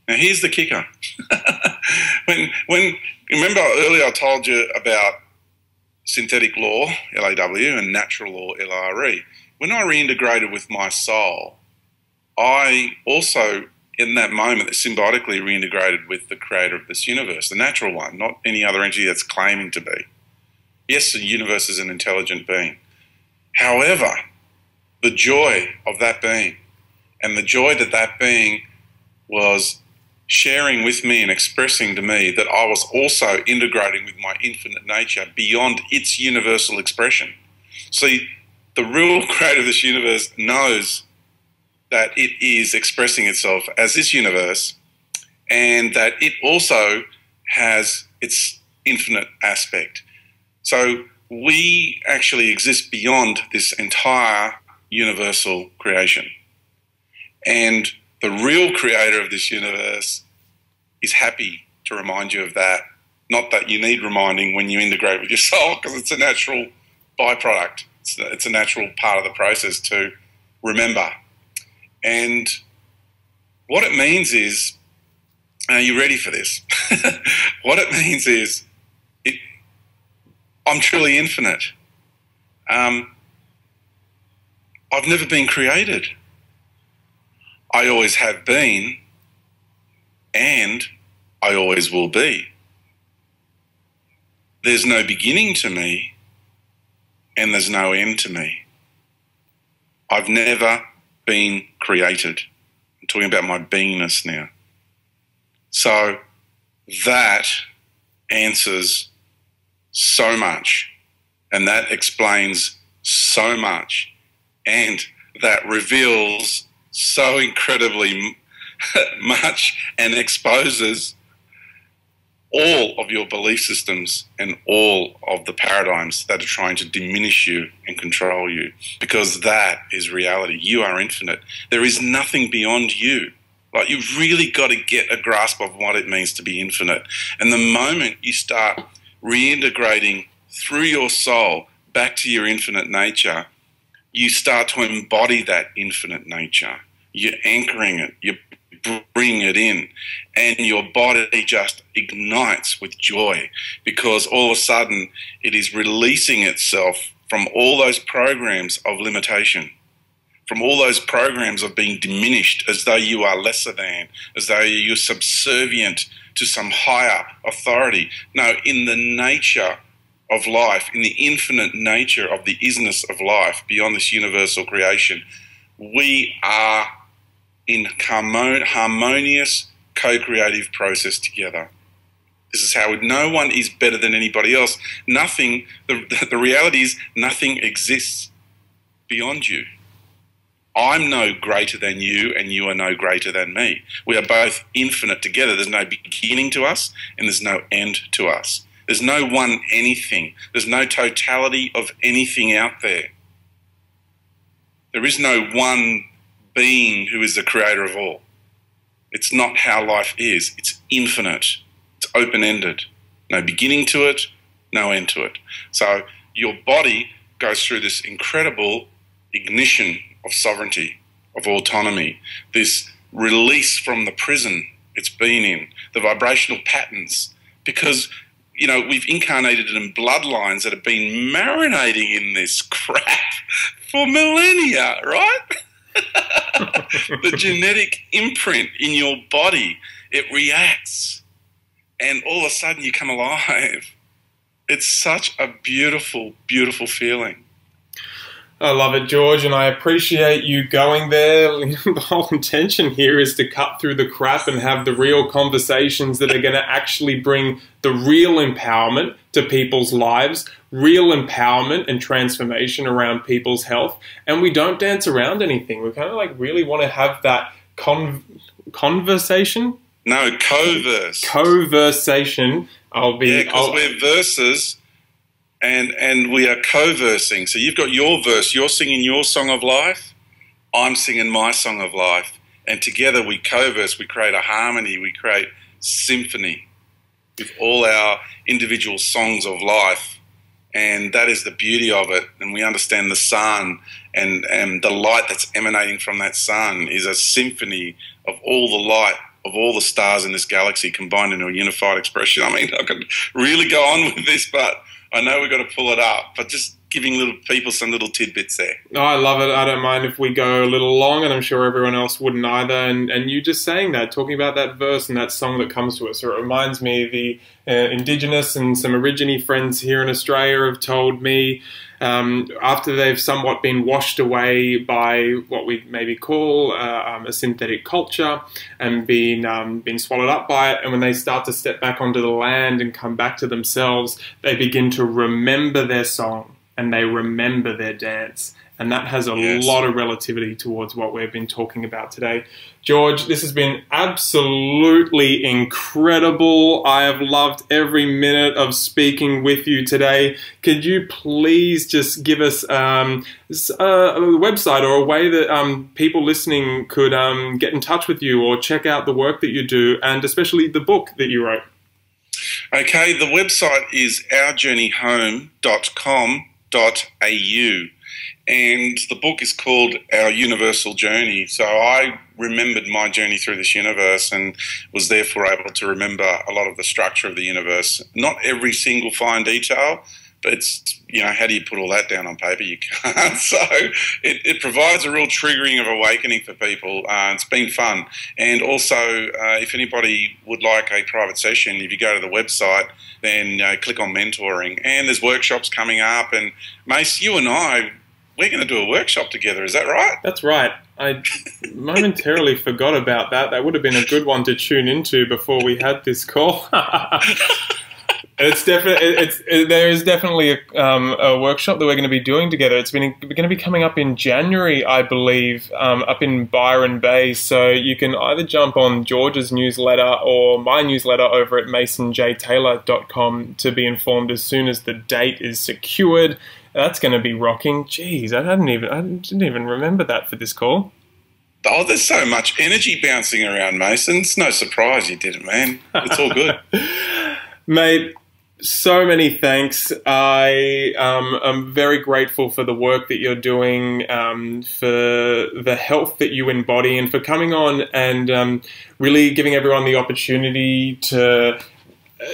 Now, here's the kicker. when remember earlier I told you about synthetic law, LAW, and natural law, LRE. When I reintegrated with my soul, I also, in that moment, symbiotically reintegrated with the creator of this universe, the natural one, not any other entity that's claiming to be. Yes, the universe is an intelligent being. However, the joy of that being, and the joy that that being was sharing with me and expressing to me that I was also integrating with my infinite nature beyond its universal expression. See, the real creator of this universe knows that it is expressing itself as this universe, and that it also has its infinite aspect. So we actually exist beyond this entire universal creation. And the real creator of this universe is happy to remind you of that. Not that you need reminding when you integrate with your soul, because it's a natural byproduct. It's a natural part of the process to remember. And what it means is, are you ready for this? What it means is, I'm truly infinite. I've never been created. I always have been, and I always will be. There's no beginning to me, and there's no end to me. I've never been created. I'm talking about my beingness now. So that answers so much, and that explains so much, and that reveals so incredibly much and exposes all of your belief systems and all of the paradigms that are trying to diminish you and control you, because that is reality. You are infinite. There is nothing beyond you. Like, you've really got to get a grasp of what it means to be infinite. And the moment you start reintegrating through your soul back to your infinite nature, you start to embody that infinite nature. You're anchoring it, you bring it in, and your body just ignites with joy, because all of a sudden it is releasing itself from all those programs of limitation, from all those programs of being diminished as though you are lesser than, as though you're subservient to some higher authority. No, in the nature of life, in the infinite nature of the isness of life beyond this universal creation, we are in harmonious co-creative process together. This is how no one is better than anybody else. Nothing, the reality is nothing exists beyond you. I'm no greater than you, and you are no greater than me. We are both infinite together. There's no beginning to us, and there's no end to us. There's no one anything. There's no totality of anything out there. There is no one being who is the creator of all. It's not how life is. It's infinite. It's open-ended. No beginning to it, no end to it. So your body goes through this incredible ignition of sovereignty, of autonomy, this release from the prison it's been in, the vibrational patterns, because, you know, we've incarnated in bloodlines that have been marinating in this crap for millennia, right? The genetic imprint in your body, it reacts, and all of a sudden you come alive. It's such a beautiful, beautiful feeling. I love it, George, and I appreciate you going there. The whole intention here is to cut through the crap and have the real conversations that are going to actually bring the real empowerment to people's lives, real empowerment and transformation around people's health. And we don't dance around anything. We kind of like really want to have that conversation. No, co-verse. Conversation. Because we're verses and we are co-versing. So you've got your verse, you're singing your song of life, I'm singing my song of life. And together we co-verse, we create a harmony, we create symphony with all our individual songs of life. And that is the beauty of it. And we understand the sun and the light that's emanating from that sun is a symphony of all the light of all the stars in this galaxy combined into a unified expression. I mean, I could really go on with this, but I know we've got to pull it up. But just giving little people some little tidbits there. Oh, I love it. I don't mind if we go a little long, and I'm sure everyone else wouldn't either. And you just saying that, talking about that verse and that song that comes to us, it reminds me of the Indigenous and some Aborigine friends here in Australia have told me after they've somewhat been washed away by what we maybe call a synthetic culture and been swallowed up by it, and when they start to step back onto the land and come back to themselves, they begin to remember their song and they remember their dance. And that has a lot of relativity towards what we've been talking about today. George, this has been absolutely incredible. I have loved every minute of speaking with you today. Could you please just give us a website or a way that people listening could get in touch with you or check out the work that you do, and especially the book that you wrote? Okay, the website is ourjourneyhome.com.au. And the book is called Our Universal Journey. So I remembered my journey through this universe and was therefore able to remember a lot of the structure of the universe. Not every single fine detail, but it's, you know, how do you put all that down on paper? You can't. So it provides a real triggering of awakening for people. It's been fun. And also, if anybody would like a private session, if you go to the website, then click on mentoring. And there's workshops coming up. And Mace, you and I, we're going to do a workshop together. Is that right? That's right. I momentarily forgot about that. That would have been a good one to tune into before we had this call. There is definitely a workshop that we're going to be doing together. It's going to be coming up in January, I believe, up in Byron Bay. So you can either jump on George's newsletter or my newsletter over at masonjtaylor.com to be informed as soon as the date is secured. That's going to be rocking. Jeez, I didn't even remember that for this call. Oh, there's so much energy bouncing around, Mason. It's no surprise you did it, man. It's all good. Mate, so many thanks. I am very grateful for the work that you're doing, for the health that you embody, and for coming on and really giving everyone the opportunity to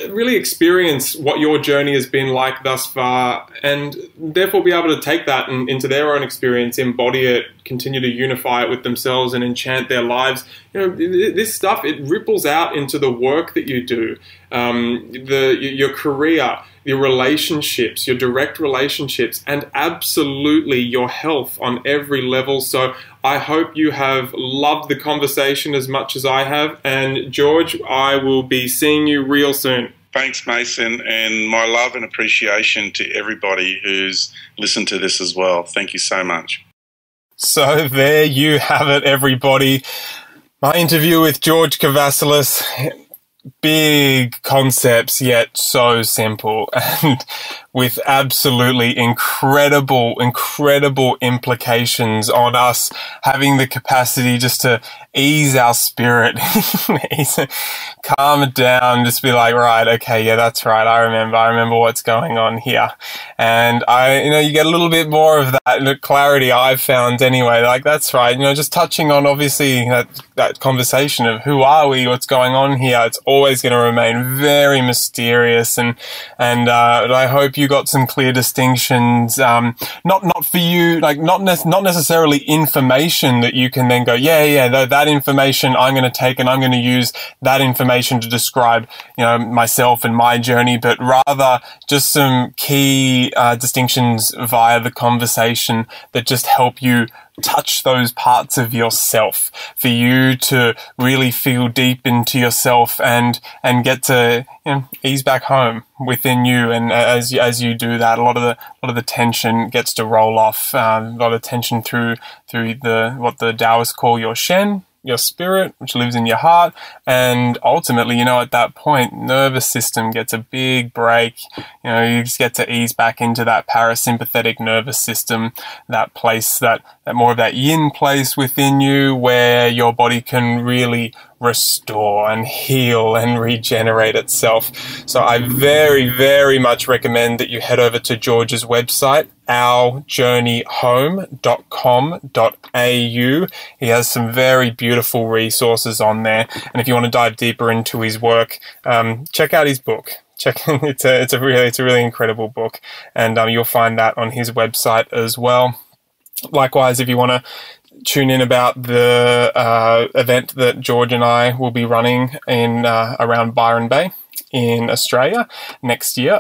really experience what your journey has been like thus far, and therefore be able to take that into their own experience, embody it, continue to unify it with themselves and enchant their lives. You know, this stuff, it ripples out into the work that you do, your career, your relationships, your direct relationships, and absolutely your health on every level. So I hope you have loved the conversation as much as I have. And George, I will be seeing you real soon. Thanks, Mason, and my love and appreciation to everybody who's listened to this as well. Thank you so much. So there you have it, everybody. My interview with George Kavassilas. Big concepts, yet so simple, and with absolutely incredible implications on us having the capacity just to ease our spirit, calm it down, just be like, right, okay, yeah, that's right, I remember what's going on here. And you get a little bit more of that clarity, I've found anyway, like, that's right, just touching on obviously that conversation of who are we, what's going on here. It's always going to remain very mysterious, and I hope you got some clear distinctions, not for you, like not necessarily information that you can then go, that information I'm going to take and I'm going to use that information to describe, myself and my journey, but rather just some key distinctions via the conversation that just help you touch those parts of yourself, for you to really feel deep into yourself and get to, you know, ease back home within you. And as you do that, a lot of the tension gets to roll off. A lot of tension through what the Taoists call your Shen, your spirit, which lives in your heart. And ultimately, you know, at that point, nervous system gets a big break. You know, you just get to ease back into that parasympathetic nervous system, that place, that more of that yin place within you, where your body can really restore and heal and regenerate itself. So I very, very much recommend that you head over to George's website, ourjourneyhome.com.au. He has some very beautiful resources on there. And if you want to dive deeper into his work, check out his book. It's a really incredible book, and you'll find that on his website as well. Likewise, if you want to tune in about the event that George and I will be running in around Byron Bay in Australia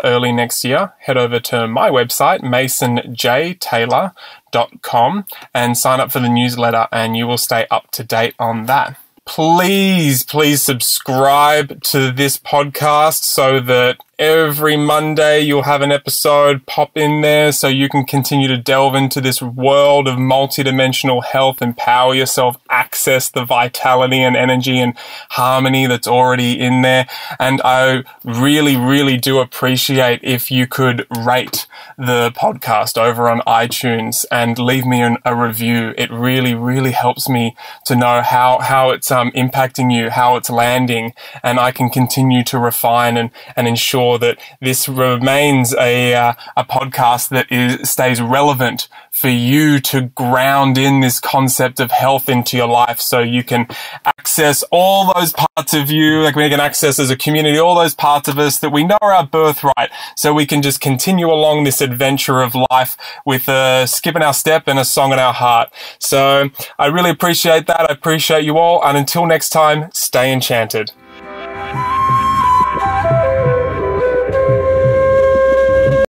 early next year, head over to my website, masonjtaylor.com, and sign up for the newsletter, and you will stay up to date on that. Please subscribe to this podcast so that every Monday you'll have an episode pop in there, so you can continue to delve into this world of multidimensional health, empower yourself, access the vitality and energy and harmony that's already in there. And I really, really do appreciate if you could rate the podcast over on iTunes and leave me a review. It really, really helps me to know how it's impacting you, how it's landing, and I can continue to refine and ensure that this remains a podcast that stays relevant for you to ground in this concept of health into your life, so you can access all those parts of you, like we can access as a community, all those parts of us that we know are our birthright, so we can just continue along this adventure of life with a skip in our step and a song in our heart. So I really appreciate that. I appreciate you all. And until next time, stay enchanted.